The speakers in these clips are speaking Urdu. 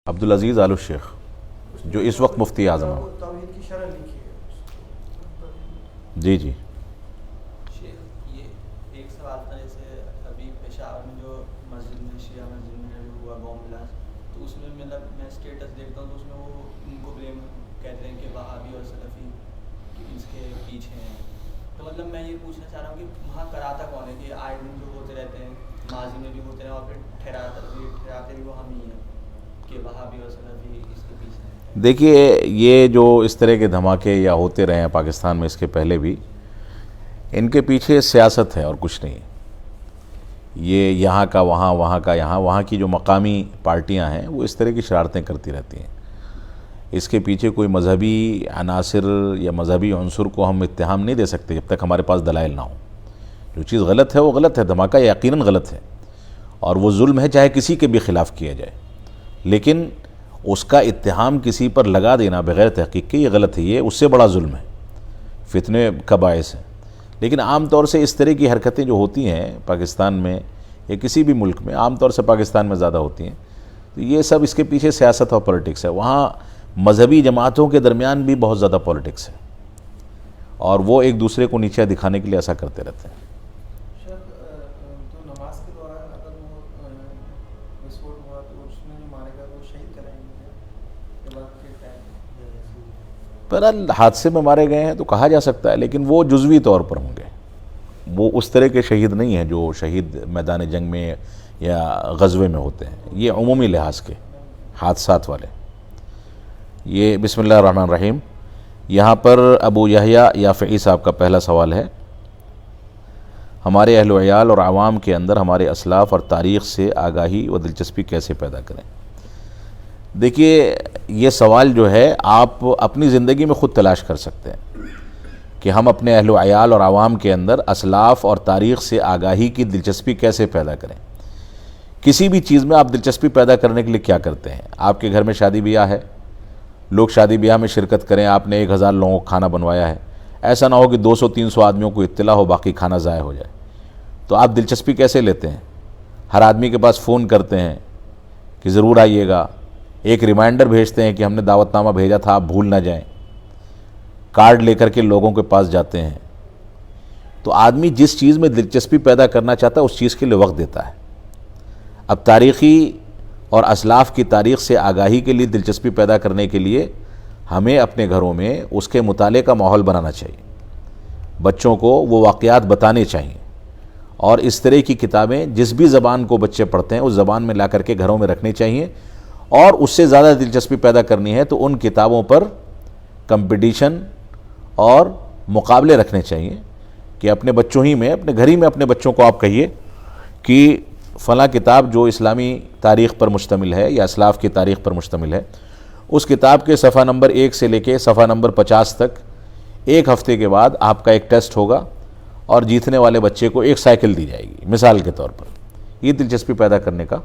عبدالعزیز آل الشیخ جو اس وقت مفتی اعظم ہیں. توحید کی شرح لکھی ہے. جی جی شیخ یہ ایک سوال تھا، جیسے ابھی پشاور میں جو مسجد میں شیعہ مسجد میں ہوا بوم بلاسٹ، تو اس میں مطلب میں اسٹیٹس دیکھتا ہوں تو اس میں وہ ان کو بلیم کہتے ہیں کہ وہابی اور سلفی اس کے پیچھے ہیں. تو مطلب میں یہ پوچھنا چاہ رہا ہوں کہ وہاں کراتا کون ہے کہ آئے دن جو ہوتے رہتے ہیں، ماضی میں بھی ہوتے ہیں اور پھر ٹھہراتے بھی وہ ہم ہی ہیں کہ وہابی اور سلفی اس کے پیچھے ہیں. دیکھیے، یہ جو اس طرح کے دھماکے یا ہوتے رہے ہیں پاکستان میں اس کے پہلے بھی، ان کے پیچھے سیاست ہے اور کچھ نہیں. یہ یہاں کا وہاں، وہاں کا یہاں، وہاں کی جو مقامی پارٹیاں ہیں وہ اس طرح کی شرارتیں کرتی رہتی ہیں. اس کے پیچھے کوئی مذہبی عناصر یا مذہبی عنصر کو ہم اتہام نہیں دے سکتے جب تک ہمارے پاس دلائل نہ ہوں. جو چیز غلط ہے وہ غلط ہے، دھماکہ یقیناً غلط ہے اور وہ ظلم ہے چاہے کسی کے بھی خلاف کیا جائے، لیکن اس کا اتہام کسی پر لگا دینا بغیر تحقیق کے یہ غلط ہے. یہ اس سے بڑا ظلم ہے، فتنے کا باعث ہے. لیکن عام طور سے اس طرح کی حرکتیں جو ہوتی ہیں پاکستان میں یا کسی بھی ملک میں، عام طور سے پاکستان میں زیادہ ہوتی ہیں، تو یہ سب اس کے پیچھے سیاست اور پولیٹکس ہے. وہاں مذہبی جماعتوں کے درمیان بھی بہت زیادہ پولیٹکس ہے اور وہ ایک دوسرے کو نیچے دکھانے کے لیے ایسا کرتے رہتے ہیں. شاید تو نماز کے دوران اگر وہ وسفوٹ ہوا تو اس میں جو مارے گا وہ شہید کرائیں گے یا بعد کے ٹائم. بہرحال حادثے میں مارے گئے ہیں تو کہا جا سکتا ہے، لیکن وہ جزوی طور پر ہوں گے. وہ اس طرح کے شہید نہیں ہیں جو شہید میدان جنگ میں یا غزوے میں ہوتے ہیں. یہ عمومی لحاظ کے حادثات والے. یہ بسم اللہ الرحمن الرحیم. یہاں پر ابو یحییٰ یافعی صاحب کا پہلا سوال ہے: ہمارے اہل و عیال اور عوام کے اندر ہمارے اسلاف اور تاریخ سے آگاہی و دلچسپی کیسے پیدا کریں؟ دیکھیے، یہ سوال جو ہے آپ اپنی زندگی میں خود تلاش کر سکتے ہیں کہ ہم اپنے اہل و عیال اور عوام کے اندر اسلاف اور تاریخ سے آگاہی کی دلچسپی کیسے پیدا کریں. کسی بھی چیز میں آپ دلچسپی پیدا کرنے کے لیے کیا کرتے ہیں؟ آپ کے گھر میں شادی بیاہ ہے، لوگ شادی بیاہ میں شرکت کریں، آپ نے 1000 لوگوں کو کھانا بنوایا ہے. ایسا نہ ہو کہ 200-300 آدمیوں کو اطلاع ہو باقی کھانا ضائع ہو جائے. تو آپ دلچسپی کیسے لیتے ہیں؟ ہر آدمی کے پاس فون کرتے ہیں کہ ضرور آئیے گا، ایک ریمائنڈر بھیجتے ہیں کہ ہم نے دعوت نامہ بھیجا تھا، آپ بھول نہ جائیں. کارڈ لے کر کے لوگوں کے پاس جاتے ہیں. تو آدمی جس چیز میں دلچسپی پیدا کرنا چاہتا ہے اس چیز کے لیے وقت دیتا ہے. اب تاریخی اور اسلاف کی تاریخ سے آگاہی کے لیے دلچسپی پیدا کرنے کے لیے ہمیں اپنے گھروں میں اس کے مطالعے کا ماحول بنانا چاہیے. بچوں کو وہ واقعات بتانے چاہیے اور اس طرح کی کتابیں جس بھی زبان کو بچے پڑھتے ہیں اس زبان میں لا کر کے گھروں میں رکھنی چاہیے. اور اس سے زیادہ دلچسپی پیدا کرنی ہے تو ان کتابوں پر کمپٹیشن اور مقابلے رکھنے چاہیے کہ اپنے بچوں ہی میں، اپنے گھر ہی میں اپنے بچوں کو آپ کہیے کہ فلاں کتاب جو اسلامی تاریخ پر مشتمل ہے یا اسلاف کی تاریخ پر مشتمل ہے، اس کتاب کے صفحہ نمبر 1 سے لے کے صفحہ نمبر 50 تک ایک ہفتے کے بعد آپ کا ایک ٹیسٹ ہوگا اور جیتنے والے بچے کو ایک سائیکل دی جائے گی مثال کے طور پر. یہ دلچسپی پیدا کرنے کا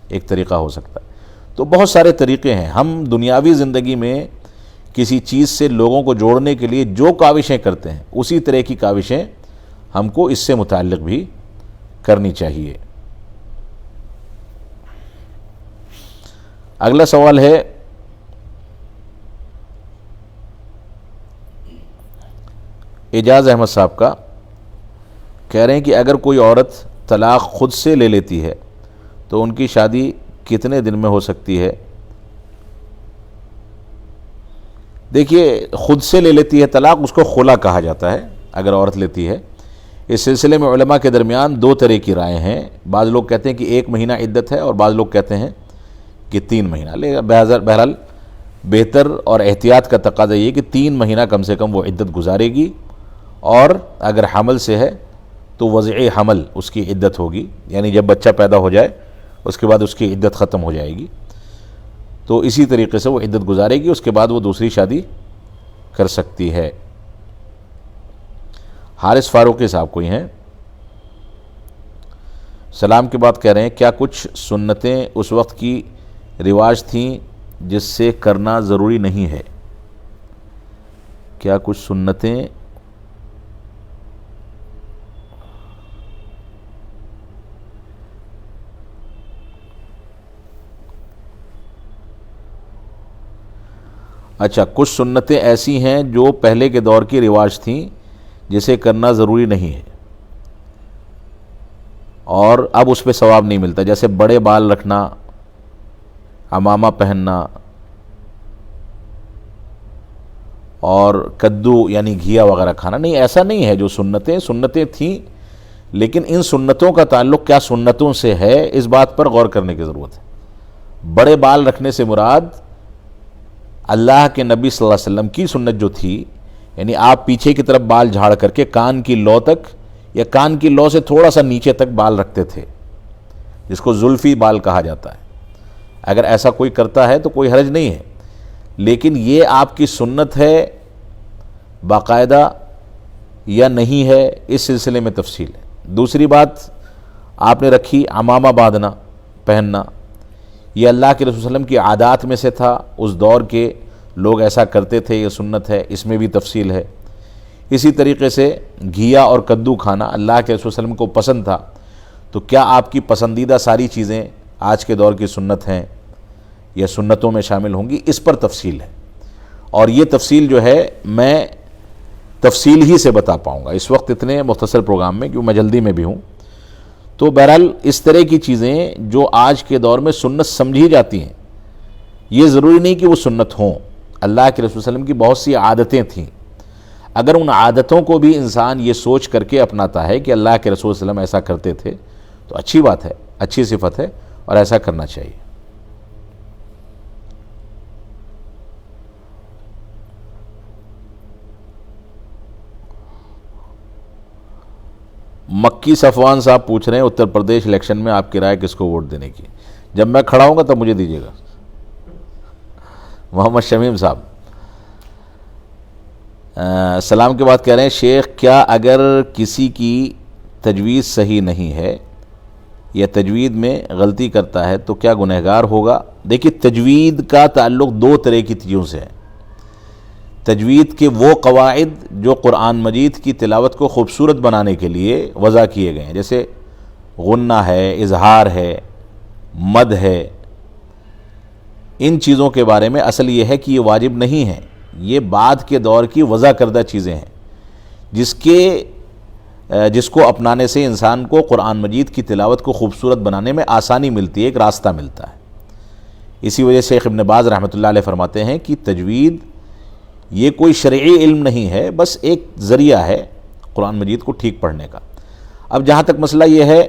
ایک طریقہ ہو سکتا ہے. تو بہت سارے طریقے ہیں. ہم دنیاوی زندگی میں کسی چیز سے لوگوں کو جوڑنے کے لیے جو کاوشیں کرتے ہیں اسی طرح کی کاوشیں ہم کو اس سے متعلق بھی کرنی چاہیے. اگلا سوال ہے اعجاز احمد صاحب کا. کہہ رہے ہیں کہ اگر کوئی عورت طلاق خود سے لے لیتی ہے تو ان کی شادی کتنے دن میں ہو سکتی ہے؟ دیکھیے، خود سے لے لیتی ہے طلاق، اس کو خلا کہا جاتا ہے اگر عورت لیتی ہے. اس سلسلے میں علماء کے درمیان 2 طرح کی رائے ہیں. بعض لوگ کہتے ہیں کہ 1 مہینہ عدت ہے اور بعض لوگ کہتے ہیں کہ 3 مہینہ. بہرحال بہتر اور احتیاط کا تقاضا یہ کہ 3 مہینہ کم سے کم وہ عدت گزارے گی، اور اگر حمل سے ہے تو وضع حمل اس کی عدت ہوگی، یعنی جب بچہ پیدا ہو جائے اس کے بعد اس کی عدت ختم ہو جائے گی. تو اسی طریقے سے وہ عدت گزارے گی، اس کے بعد وہ دوسری شادی کر سکتی ہے. حارث فاروقی صاحب کوئی ہیں، سلام کے بعد کہہ رہے ہیں کیا کچھ سنتیں اس وقت کی رواج تھیں جس سے کرنا ضروری نہیں ہے؟ کیا کچھ سنتیں اچھا، کچھ سنتیں ایسی ہیں جو پہلے کے دور کی رواج تھیں جسے کرنا ضروری نہیں ہے اور اب اس پہ ثواب نہیں ملتا، جیسے بڑے بال رکھنا، عمامہ پہننا اور کدو یعنی گھیا وغیرہ کھانا. نہیں، ایسا نہیں ہے. جو سنتیں تھیں، لیکن ان سنتوں کا تعلق کیا سنتوں سے ہے، اس بات پر غور کرنے کی ضرورت ہے. بڑے بال رکھنے سے مراد اللہ کے نبی صلی اللہ علیہ وسلم کی سنت جو تھی، یعنی آپ پیچھے کی طرف بال جھاڑ کر کے کان کی لو تک یا کان کی لو سے تھوڑا سا نیچے تک بال رکھتے تھے، جس کو زلفی بال کہا جاتا ہے. اگر ایسا کوئی کرتا ہے تو کوئی حرج نہیں ہے، لیکن یہ آپ کی سنت ہے باقاعدہ یا نہیں ہے، اس سلسلے میں تفصیل ہے. دوسری بات آپ نے رکھی عمامہ باندھنا، پہننا، یہ اللہ کے رسول صلی اللہ علیہ وسلم کی عادات میں سے تھا، اس دور کے لوگ ایسا کرتے تھے، یہ سنت ہے، اس میں بھی تفصیل ہے. اسی طریقے سے گھیا اور کدو کھانا اللہ کے رسول صلی اللہ علیہ وسلم کو پسند تھا، تو کیا آپ کی پسندیدہ ساری چیزیں آج کے دور کی سنت ہیں یا سنتوں میں شامل ہوں گی، اس پر تفصیل ہے. اور یہ تفصیل جو ہے میں تفصیل ہی سے بتا پاؤں گا اس وقت اتنے مختصر پروگرام میں، کیوں میں جلدی میں بھی ہوں. تو بہرحال اس طرح کی چیزیں جو آج کے دور میں سنت سمجھی جاتی ہیں، یہ ضروری نہیں کہ وہ سنت ہوں. اللہ کے رسول صلی اللہ علیہ وسلم کی بہت سی عادتیں تھیں، اگر ان عادتوں کو بھی انسان یہ سوچ کر کے اپناتا ہے کہ اللہ کے رسول صلی اللہ علیہ وسلم ایسا کرتے تھے، تو اچھی بات ہے، اچھی صفت ہے اور ایسا کرنا چاہیے. مکی صفوان صاحب پوچھ رہے ہیں اتر پردیش الیکشن میں آپ کی رائے کس کو ووٹ دینے کی؟ جب میں کھڑا ہوں گا تب مجھے دیجیے گا. محمد شمیم صاحب سلام کے بعد کہہ رہے ہیں شیخ، کیا اگر کسی کی تجوید صحیح نہیں ہے یا تجوید میں غلطی کرتا ہے تو کیا گنہگار ہوگا؟ دیکھیے، تجوید کا تعلق دو طرح کی چیزوں سے ہے. تجوید کے وہ قواعد جو قرآن مجید کی تلاوت کو خوبصورت بنانے کے لیے وضع کیے گئے ہیں، جیسے غنہ ہے، اظہار ہے، مد ہے. ان چیزوں کے بارے میں اصل یہ ہے کہ یہ واجب نہیں ہے، یہ بعد کے دور کی وضع کردہ چیزیں ہیں جس کو اپنانے سے انسان کو قرآن مجید کی تلاوت کو خوبصورت بنانے میں آسانی ملتی ہے، ایک راستہ ملتا ہے. اسی وجہ سے شیخ ابن باز رحمۃ اللہ علیہ فرماتے ہیں کہ تجوید یہ کوئی شرعی علم نہیں ہے، بس ایک ذریعہ ہے قرآن مجید کو ٹھیک پڑھنے کا. اب جہاں تک مسئلہ یہ ہے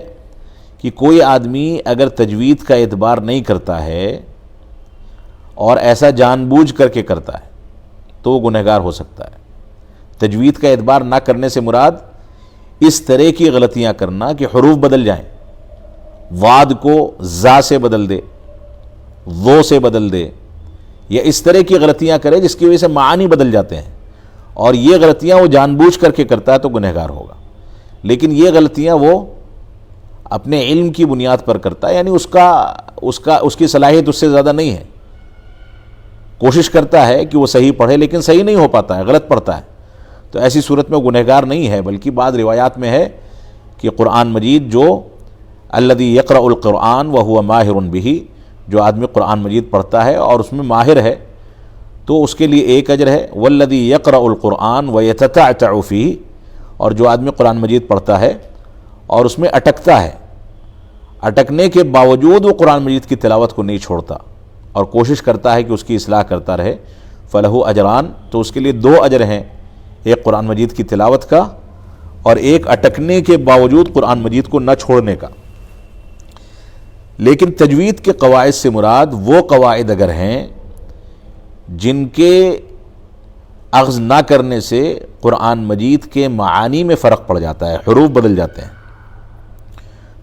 کہ کوئی آدمی اگر تجوید کا اعتبار نہیں کرتا ہے اور ایسا جان بوجھ کر کے کرتا ہے تو وہ گنہگار ہو سکتا ہے. تجوید کا اعتبار نہ کرنے سے مراد اس طرح کی غلطیاں کرنا کہ حروف بدل جائیں، واد کو زا سے بدل دے، وہ سے بدل دے، یا اس طرح کی غلطیاں کرے جس کی وجہ سے معانی بدل جاتے ہیں، اور یہ غلطیاں وہ جان بوجھ کر کے کرتا ہے تو گنہگار ہوگا. لیکن یہ غلطیاں وہ اپنے علم کی بنیاد پر کرتا ہے، یعنی اس کی صلاحیت اس سے زیادہ نہیں ہے، کوشش کرتا ہے کہ وہ صحیح پڑھے لیکن صحیح نہیں ہو پاتا ہے، غلط پڑھتا ہے، تو ایسی صورت میں گنہگار نہیں ہے. بلکہ بعض روایات میں ہے کہ قرآن مجید جو الذی یقرأ القرآن وہو ماہر بہ، جو آدمی قرآن مجید پڑھتا ہے اور اس میں ماہر ہے تو اس کے لیے ایک اجر ہے. والذی یقرأ القرآن ویتتعتع فیہ، اور جو آدمی قرآن مجید پڑھتا ہے اور اس میں اٹکتا ہے، اٹکنے کے باوجود وہ قرآن مجید کی تلاوت کو نہیں چھوڑتا اور کوشش کرتا ہے کہ اس کی اصلاح کرتا رہے، فلہ اجران، تو اس کے لیے دو اجر ہیں، ایک قرآن مجید کی تلاوت کا اور ایک اٹکنے کے باوجود قرآن مجید کو نہ چھوڑنے کا. لیکن تجوید کے قواعد سے مراد وہ قواعد اگر ہیں جن کے اخذ نہ کرنے سے قرآن مجید کے معانی میں فرق پڑ جاتا ہے، حروف بدل جاتے ہیں،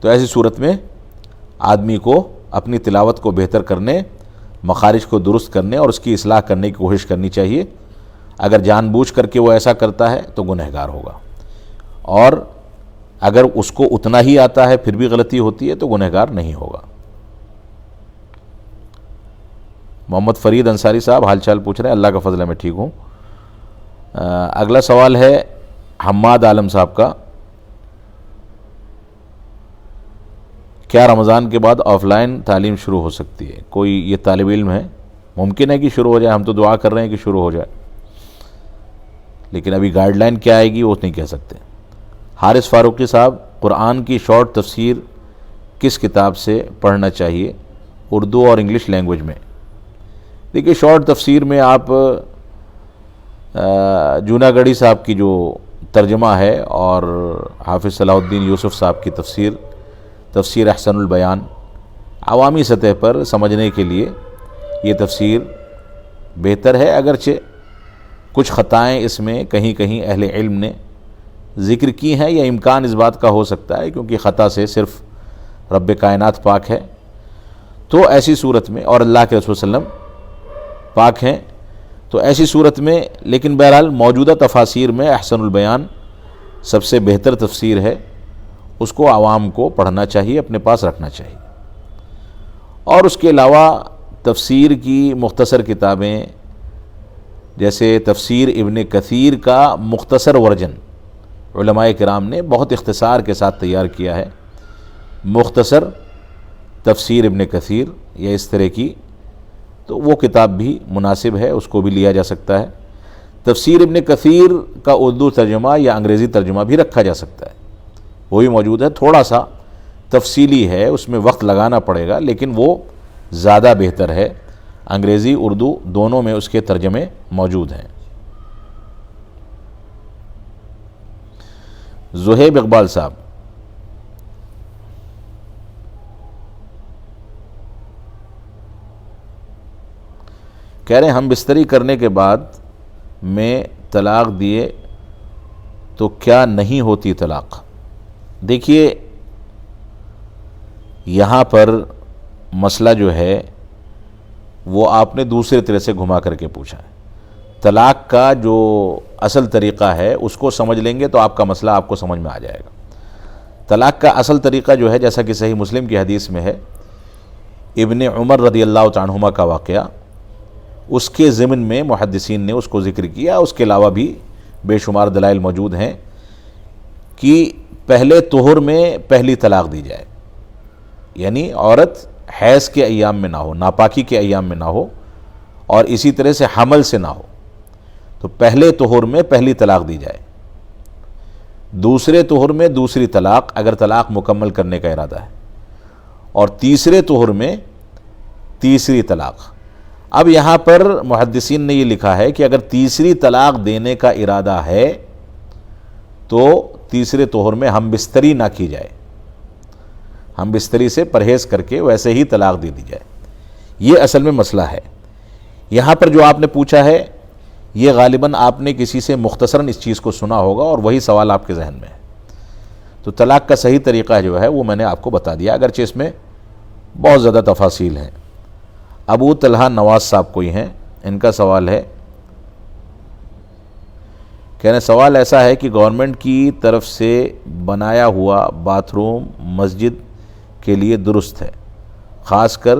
تو ایسی صورت میں آدمی کو اپنی تلاوت کو بہتر کرنے، مخارج کو درست کرنے اور اس کی اصلاح کرنے کی کوشش کرنی چاہیے. اگر جان بوجھ کر کے وہ ایسا کرتا ہے تو گنہگار ہوگا، اور اگر اس کو اتنا ہی آتا ہے پھر بھی غلطی ہوتی ہے تو گنہگار نہیں ہوگا. محمد فرید انصاری صاحب حال چال پوچھ رہے ہیں، اللہ کا فضل ہے میں ٹھیک ہوں. اگلا سوال ہے حماد عالم صاحب کا، کیا رمضان کے بعد آف لائن تعلیم شروع ہو سکتی ہے؟ کوئی یہ طالب علم ہے ممکن ہے کہ شروع ہو جائے، ہم تو دعا کر رہے ہیں کہ شروع ہو جائے، لیکن ابھی گائیڈ لائن کیا آئے گی وہ نہیں کہہ سکتے۔ حارث فاروقی صاحب، قرآن کی شارٹ تفسیر کس کتاب سے پڑھنا چاہیے اردو اور انگلش لینگویج میں؟ دیکھیے شارٹ تفسیر میں آپ جوناگڑھی صاحب کی جو ترجمہ ہے اور حافظ صلاح الدین یوسف صاحب کی تفسیر احسن البیان، عوامی سطح پر سمجھنے کے لیے یہ تفسیر بہتر ہے، اگرچہ کچھ خطائیں اس میں کہیں کہیں اہل علم نے ذکر کی ہیں، یا امکان اس بات کا ہو سکتا ہے کیونکہ خطا سے صرف رب کائنات پاک ہے، تو ایسی صورت میں، اور اللہ کے رسول صلی اللہ علیہ وسلم پاک ہیں، تو ایسی صورت میں، لیکن بہرحال موجودہ تفاسیر میں احسن البیان سب سے بہتر تفسیر ہے، اس کو عوام کو پڑھنا چاہیے، اپنے پاس رکھنا چاہیے۔ اور اس کے علاوہ تفسیر کی مختصر کتابیں جیسے تفسیر ابن کثیر کا مختصر ورژن علماء کرام نے بہت اختصار کے ساتھ تیار کیا ہے، مختصر تفسیر ابن کثیر یا اس طرح کی، تو وہ کتاب بھی مناسب ہے، اس کو بھی لیا جا سکتا ہے۔ تفسیر ابن کثیر کا اردو ترجمہ یا انگریزی ترجمہ بھی رکھا جا سکتا ہے، وہ بھی موجود ہے، تھوڑا سا تفصیلی ہے، اس میں وقت لگانا پڑے گا، لیکن وہ زیادہ بہتر ہے۔ انگریزی اردو دونوں میں اس کے ترجمے موجود ہیں۔ زہیب اقبال صاحب، کہہ رہے ہیں ہم بستری کرنے کے بعد میں طلاق دیے تو کیا نہیں ہوتی طلاق؟ دیکھیے یہاں پر مسئلہ جو ہے وہ آپ نے دوسرے طرح سے گھما کر کے پوچھا ہے۔ طلاق کا جو اصل طریقہ ہے اس کو سمجھ لیں گے تو آپ کا مسئلہ آپ کو سمجھ میں آ جائے گا۔ طلاق کا اصل طریقہ جو ہے، جیسا کہ صحیح مسلم کی حدیث میں ہے، ابن عمر رضی اللہ تعالی عنہما کا واقعہ، اس کے ضمن میں محدثین نے اس کو ذکر کیا، اس کے علاوہ بھی بے شمار دلائل موجود ہیں کہ پہلے طہر میں پہلی طلاق دی جائے، یعنی عورت حیض کے ایام میں نہ ہو، ناپاکی کے ایام میں نہ ہو، اور اسی طرح سے حمل سے نہ ہو، تو پہلے طہر میں پہلی طلاق دی جائے، دوسرے طہر میں دوسری طلاق اگر طلاق مکمل کرنے کا ارادہ ہے، اور تیسرے طہر میں تیسری طلاق۔ اب یہاں پر محدثین نے یہ لکھا ہے کہ اگر تیسری طلاق دینے کا ارادہ ہے تو تیسرے طہر میں ہم بستری نہ کی جائے، ہم بستری سے پرہیز کر کے ویسے ہی طلاق دے دی جائے۔ یہ اصل میں مسئلہ ہے۔ یہاں پر جو آپ نے پوچھا ہے یہ غالباً آپ نے کسی سے مختصراً اس چیز کو سنا ہوگا اور وہی سوال آپ کے ذہن میں ہے۔ تو طلاق کا صحیح طریقہ جو ہے وہ میں نے آپ کو بتا دیا، اگرچہ اس میں بہت زیادہ تفاصیل ہیں۔ ابو طلحہ نواز صاحب کوئی ہیں، ان کا سوال ہے، کہنے سوال ایسا ہے کہ گورنمنٹ کی طرف سے بنایا ہوا باتھ روم مسجد کے لیے درست ہے، خاص کر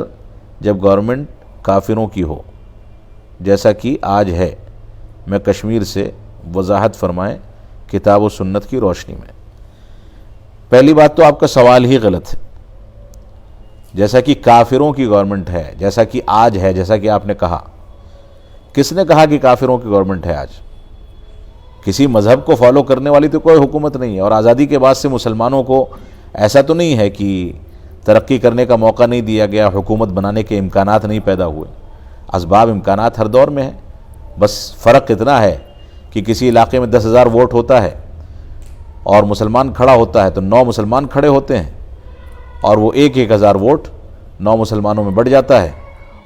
جب گورنمنٹ کافروں کی ہو جیسا کہ آج ہے، میں کشمیر سے، وضاحت فرمائیں کتاب و سنت کی روشنی میں۔ پہلی بات تو آپ کا سوال ہی غلط ہے، جیسا کہ کافروں کی گورنمنٹ ہے، جیسا کہ آج ہے، جیسا کہ آپ نے کہا، کس نے کہا کہ کافروں کی گورنمنٹ ہے آج؟ کسی مذہب کو فالو کرنے والی تو کوئی حکومت نہیں ہے، اور آزادی کے بعد سے مسلمانوں کو ایسا تو نہیں ہے کہ ترقی کرنے کا موقع نہیں دیا گیا، حکومت بنانے کے امکانات نہیں پیدا ہوئے، اسباب امکانات ہر دور میں ہیں، بس فرق اتنا ہے کہ کسی علاقے میں 10,000 ووٹ ہوتا ہے اور مسلمان کھڑا ہوتا ہے تو 9 مسلمان کھڑے ہوتے ہیں، اور وہ 1,000 ووٹ 9 مسلمانوں میں بڑھ جاتا ہے،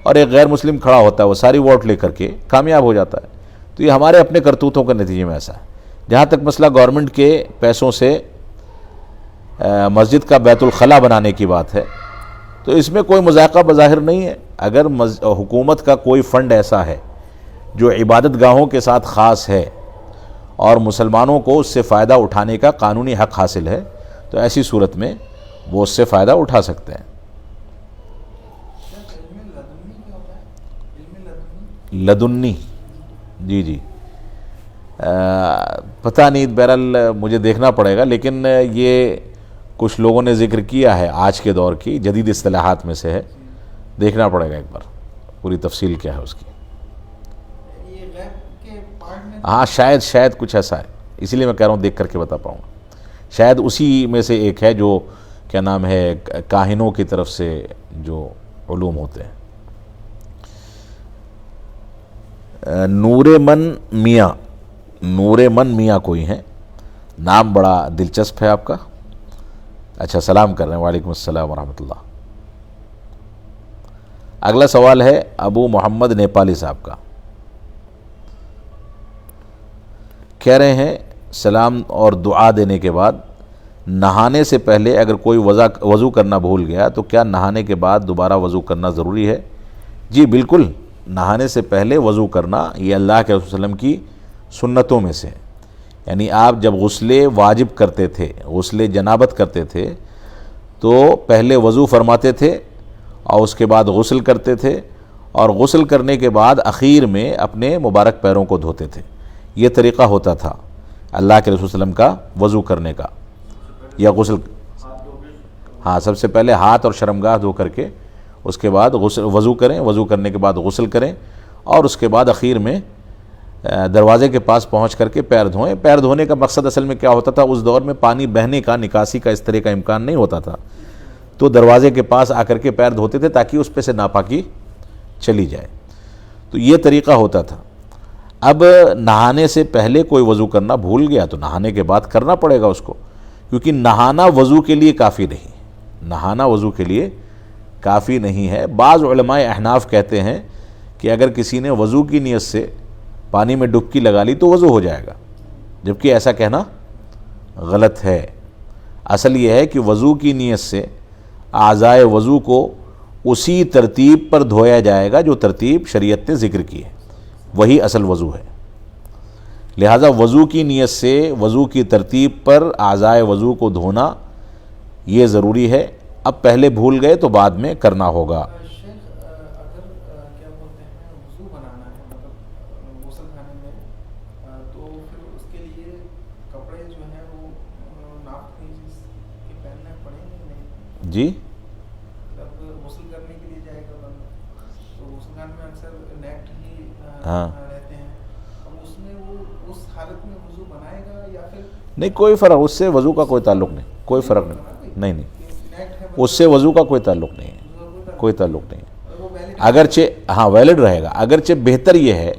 اور ایک غیر مسلم کھڑا ہوتا ہے، وہ ساری ووٹ لے کر کے کامیاب ہو جاتا ہے۔ تو یہ ہمارے اپنے کرتوتوں کے نتیجے میں ایسا ہے۔ جہاں تک مسئلہ گورنمنٹ کے پیسوں سے مسجد کا بیت الخلا بنانے کی بات ہے، تو اس میں کوئی مذائقہ بظاہر نہیں ہے۔ اگر حکومت کا کوئی فنڈ ایسا ہے جو عبادت گاہوں کے ساتھ خاص ہے اور مسلمانوں کو اس سے فائدہ اٹھانے کا قانونی حق حاصل ہے، تو ایسی صورت میں وہ اس سے فائدہ اٹھا سکتے ہیں۔ لدنی، جی پتہ نہیں، بہرحال مجھے دیکھنا پڑے گا، لیکن یہ کچھ لوگوں نے ذکر کیا ہے، آج کے دور کی جدید اصطلاحات میں سے ہے، دیکھنا پڑے گا ایک بار۔ پوری تفصیل کیا ہے اس کی. یہ غیب کے پارٹ میں ہاں شاید کچھ ایسا ہے، اسی لیے میں کہہ رہا ہوں دیکھ کر کے بتا پاؤں گا. شاید اسی میں سے ایک ہے جو کیا نام ہے کاہنوں کی طرف سے جو علوم ہوتے ہیں. نور من میاں کوئی ہیں، نام بڑا دلچسپ ہے آپ کا. اچھا سلام کر رہے ہیں، وعلیکم السلام ورحمۃ اللہ. اگلا سوال ہے ابو محمد نیپالی صاحب کا. کہہ رہے ہیں سلام اور دعا دینے کے بعد نہانے سے پہلے اگر کوئی وضو کرنا بھول گیا تو کیا نہانے کے بعد دوبارہ وضو کرنا ضروری ہے؟ جی بالکل، نہانے سے پہلے وضو کرنا یہ اللہ کے رسول صلی اللہ علیہ وسلم کی سنتوں میں سے ہے. یعنی آپ جب غسل واجب کرتے تھے، غسل جنابت کرتے تھے تو پہلے وضو فرماتے تھے اور اس کے بعد غسل کرتے تھے، اور غسل کرنے کے بعد اخیر میں اپنے مبارک پیروں کو دھوتے تھے. یہ طریقہ ہوتا تھا اللہ کے رسول صلی اللہ علیہ وسلم کا وضو کرنے کا یا غسل. ہاں سب سے پہلے ہاتھ اور شرمگاہ دھو کر کے اس کے بعد وضو کریں، وضو کرنے کے بعد غسل کریں، اور اس کے بعد اخیر میں دروازے کے پاس پہنچ کر کے پیر دھوئیں. پیر دھونے کا مقصد اصل میں کیا ہوتا تھا، اس دور میں پانی بہنے کا، نکاسی کا اس طرح کا امکان نہیں ہوتا تھا، تو دروازے کے پاس آ کر کے پیر دھوتے تھے تاکہ اس پہ سے ناپاکی چلی جائے. تو یہ طریقہ ہوتا تھا. اب نہانے سے پہلے کوئی وضو کرنا بھول گیا تو نہانے کے بعد کرنا پڑے گا اس کو، کیونکہ نہانا وضو کے لیے کافی نہیں، نہانا وضو کے لیے کافی نہیں ہے. بعض علماء احناف کہتے ہیں کہ اگر کسی نے وضو کی نیت سے پانی میں ڈبکی لگا لی تو وضو ہو جائے گا، جبکہ ایسا کہنا غلط ہے. اصل یہ ہے کہ وضو کی نیت سے اعضائے وضو کو اسی ترتیب پر دھویا جائے گا جو ترتیب شریعت نے ذکر کی ہے، وہی اصل وضو ہے. لہٰذا وضو کی نیت سے وضو کی ترتیب پر اعضائے وضو کو دھونا یہ ضروری ہے. اب پہلے بھول گئے تو بعد میں کرنا ہوگا. شیخ اگر کیا بولتے ہیں وضو بنانا ہے مطلب غسل خانے میں، تو پھر اس کے لیے کپڑے جو ہیں وہ ناپ کے پہننے پڑیں گے نہیں؟ جی جب غسل کرنے کے لیے جائے گا بندہ تو غسل خانے میں اکثر نیکٹ ہی ہاں رہتے ہیں، اب اس میں وہ اس حالت میں وضو بنائے گا یا پھر نہیں، کوئی فرق، اس سے وضو کا کوئی تعلق نہیں، کوئی فرق نہیں، نہیں اس سے وضو کا کوئی تعلق نہیں ہے، کوئی تعلق نہیں ہے. اگرچہ ہاں ویلڈ رہے گا، اگرچہ بہتر یہ ہے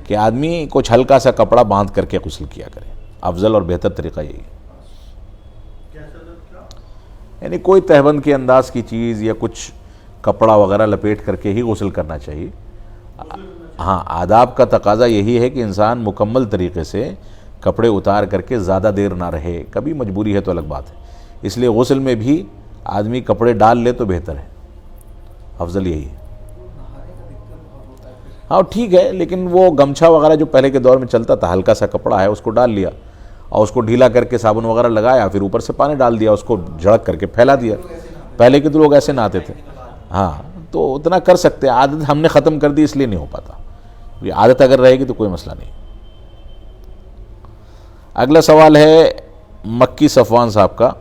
کہ آدمی کچھ ہلکا سا کپڑا باندھ کر کے غسل کیا کرے، افضل اور بہتر طریقہ یہی ہے. یعنی کوئی تہبند کے انداز کی چیز یا کچھ کپڑا وغیرہ لپیٹ کر کے ہی غسل کرنا چاہیے. ہاں آداب کا تقاضا یہی ہے کہ انسان مکمل طریقے سے کپڑے اتار کر کے زیادہ دیر نہ رہے. کبھی مجبوری ہے تو الگ بات ہے، اس لیے غسل میں بھی آدمی کپڑے ڈال لے تو بہتر ہے، افضل یہی ہے. ہاں ٹھیک ہے، لیکن وہ گمچھا وغیرہ جو پہلے کے دور میں چلتا تھا، ہلکا سا کپڑا ہے اس کو ڈال لیا اور اس کو ڈھیلا کر کے صابن وغیرہ لگایا، پھر اوپر سے پانی ڈال دیا، اس کو جھڑک کر کے پھیلا دیا. پہلے کے تو لوگ ایسے نہاتے تھے. ہاں تو اتنا کر سکتے، عادت ہم نے ختم کر دی اس لیے نہیں ہو پاتا. یہ عادت اگر رہے گی تو کوئی مسئلہ نہیں. اگلا سوال ہے مکی صفوان صاحب کا.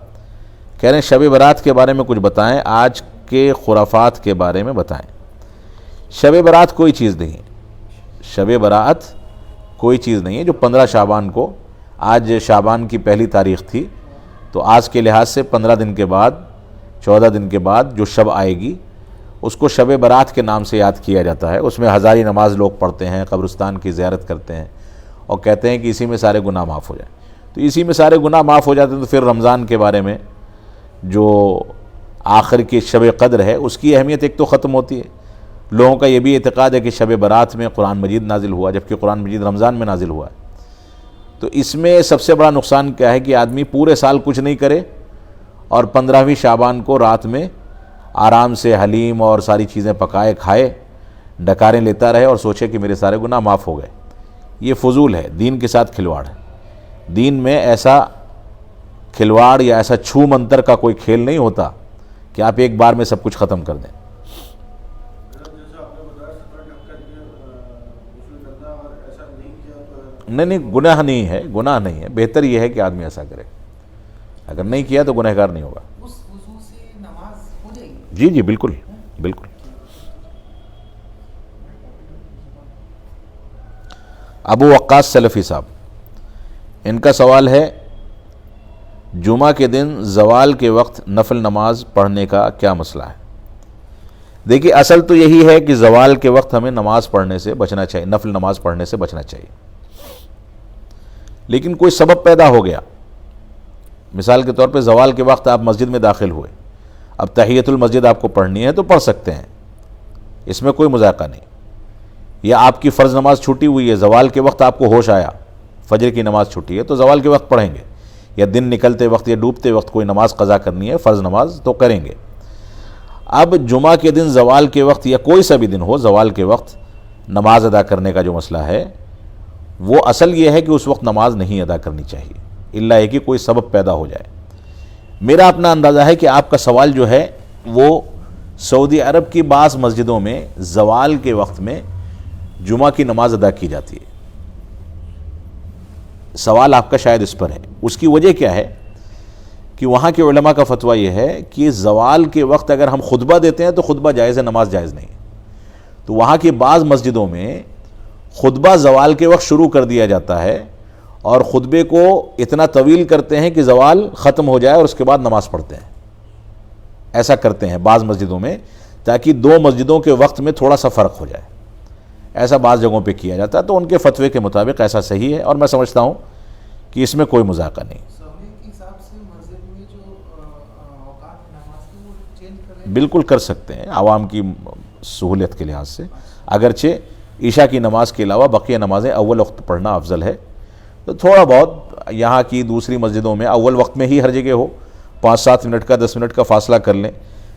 کہہ رہے ہیں شب برات کے بارے میں کچھ بتائیں، آج کے خرافات کے بارے میں بتائیں. شب برات کوئی چیز نہیں ہے، شب برات کوئی چیز نہیں ہے. جو 15 شعبان کو، آج شعبان کی پہلی تاریخ تھی، تو آج کے لحاظ سے 15 دن کے بعد، 14 دن کے بعد جو شب آئے گی اس کو شب برات کے نام سے یاد کیا جاتا ہے. اس میں ہزاری نماز لوگ پڑھتے ہیں، قبرستان کی زیارت کرتے ہیں اور کہتے ہیں کہ اسی میں سارے گناہ معاف ہو جائیں. تو اسی میں سارے گناہ معاف ہو جاتے ہیں، تو پھر رمضان کے بارے میں جو آخر کی شب قدر ہے اس کی اہمیت ایک تو ختم ہوتی ہے. لوگوں کا یہ بھی اعتقاد ہے کہ شب برات میں قرآن مجید نازل ہوا، جبکہ قرآن مجید رمضان میں نازل ہوا ہے. تو اس میں سب سے بڑا نقصان کیا ہے کہ آدمی پورے سال کچھ نہیں کرے اور 15ویں شعبان کو رات میں آرام سے حلیم اور ساری چیزیں پکائے کھائے، ڈکاریں لیتا رہے اور سوچے کہ میرے سارے گناہ معاف ہو گئے. یہ فضول ہے، دین کے ساتھ کھلواڑ ہے. دین میں ایسا کھلواڑ یا ایسا چھو منتر کا کوئی کھیل نہیں ہوتا کہ آپ ایک بار میں سب کچھ ختم کر دیں. نہیں گناہ نہیں ہے، گناہ نہیں ہے. بہتر یہ ہے کہ آدمی ایسا کرے، اگر نہیں کیا تو گنہگار نہیں ہوگا. اس وضو سے نماز ہو جائے گی؟ جی جی بالکل بالکل. ابو وقاص سلفی صاحب، ان کا سوال ہے جمعہ کے دن زوال کے وقت نفل نماز پڑھنے کا کیا مسئلہ ہے؟ دیکھیے اصل تو یہی ہے کہ زوال کے وقت ہمیں نماز پڑھنے سے بچنا چاہیے، نفل نماز پڑھنے سے بچنا چاہیے، لیکن کوئی سبب پیدا ہو گیا، مثال کے طور پہ زوال کے وقت آپ مسجد میں داخل ہوئے، اب تحیۃ المسجد آپ کو پڑھنی ہے تو پڑھ سکتے ہیں، اس میں کوئی مذاقہ نہیں، یا آپ کی فرض نماز چھوٹی ہوئی ہے، زوال کے وقت آپ کو ہوش آیا، فجر کی نماز چھوٹی ہے تو زوال کے وقت پڑھیں گے، یا دن نکلتے وقت یا ڈوبتے وقت کوئی نماز قضا کرنی ہے فرض نماز تو کریں گے۔ اب جمعہ کے دن زوال کے وقت یا کوئی سا بھی دن ہو، زوال کے وقت نماز ادا کرنے کا جو مسئلہ ہے وہ اصل یہ ہے کہ اس وقت نماز نہیں ادا کرنی چاہیے، الا یہ کہ کوئی سبب پیدا ہو جائے۔ میرا اپنا اندازہ ہے کہ آپ کا سوال جو ہے وہ سعودی عرب کی بعض مسجدوں میں زوال کے وقت میں جمعہ کی نماز ادا کی جاتی ہے، سوال آپ کا شاید اس پر ہے۔ اس کی وجہ کیا ہے کہ وہاں کے علماء کا فتویٰ یہ ہے کہ زوال کے وقت اگر ہم خطبہ دیتے ہیں تو خطبہ جائز ہے، نماز جائز نہیں، تو وہاں کی بعض مسجدوں میں خطبہ زوال کے وقت شروع کر دیا جاتا ہے اور خطبے کو اتنا طویل کرتے ہیں کہ زوال ختم ہو جائے اور اس کے بعد نماز پڑھتے ہیں، ایسا کرتے ہیں بعض مسجدوں میں تاکہ دو مسجدوں کے وقت میں تھوڑا سا فرق ہو جائے، ایسا بعض جگہوں پہ کیا جاتا ہے، تو ان کے فتوے کے مطابق ایسا صحیح ہے اور میں سمجھتا ہوں کہ اس میں کوئی مذاقہ نہیں۔ سہولت کے حساب سے مسجد میں جو اوقات نماز کے وہ چینج کریں، بالکل کر سکتے ہیں عوام کی سہولت کے لحاظ سے، اگرچہ عشاء کی نماز کے علاوہ بقیہ نمازیں اول وقت پڑھنا افضل ہے، تو تھوڑا بہت یہاں کی دوسری مسجدوں میں اول وقت میں ہی ہر جگہ ہو، 5-7 منٹ کا 10 منٹ کا فاصلہ کر لیں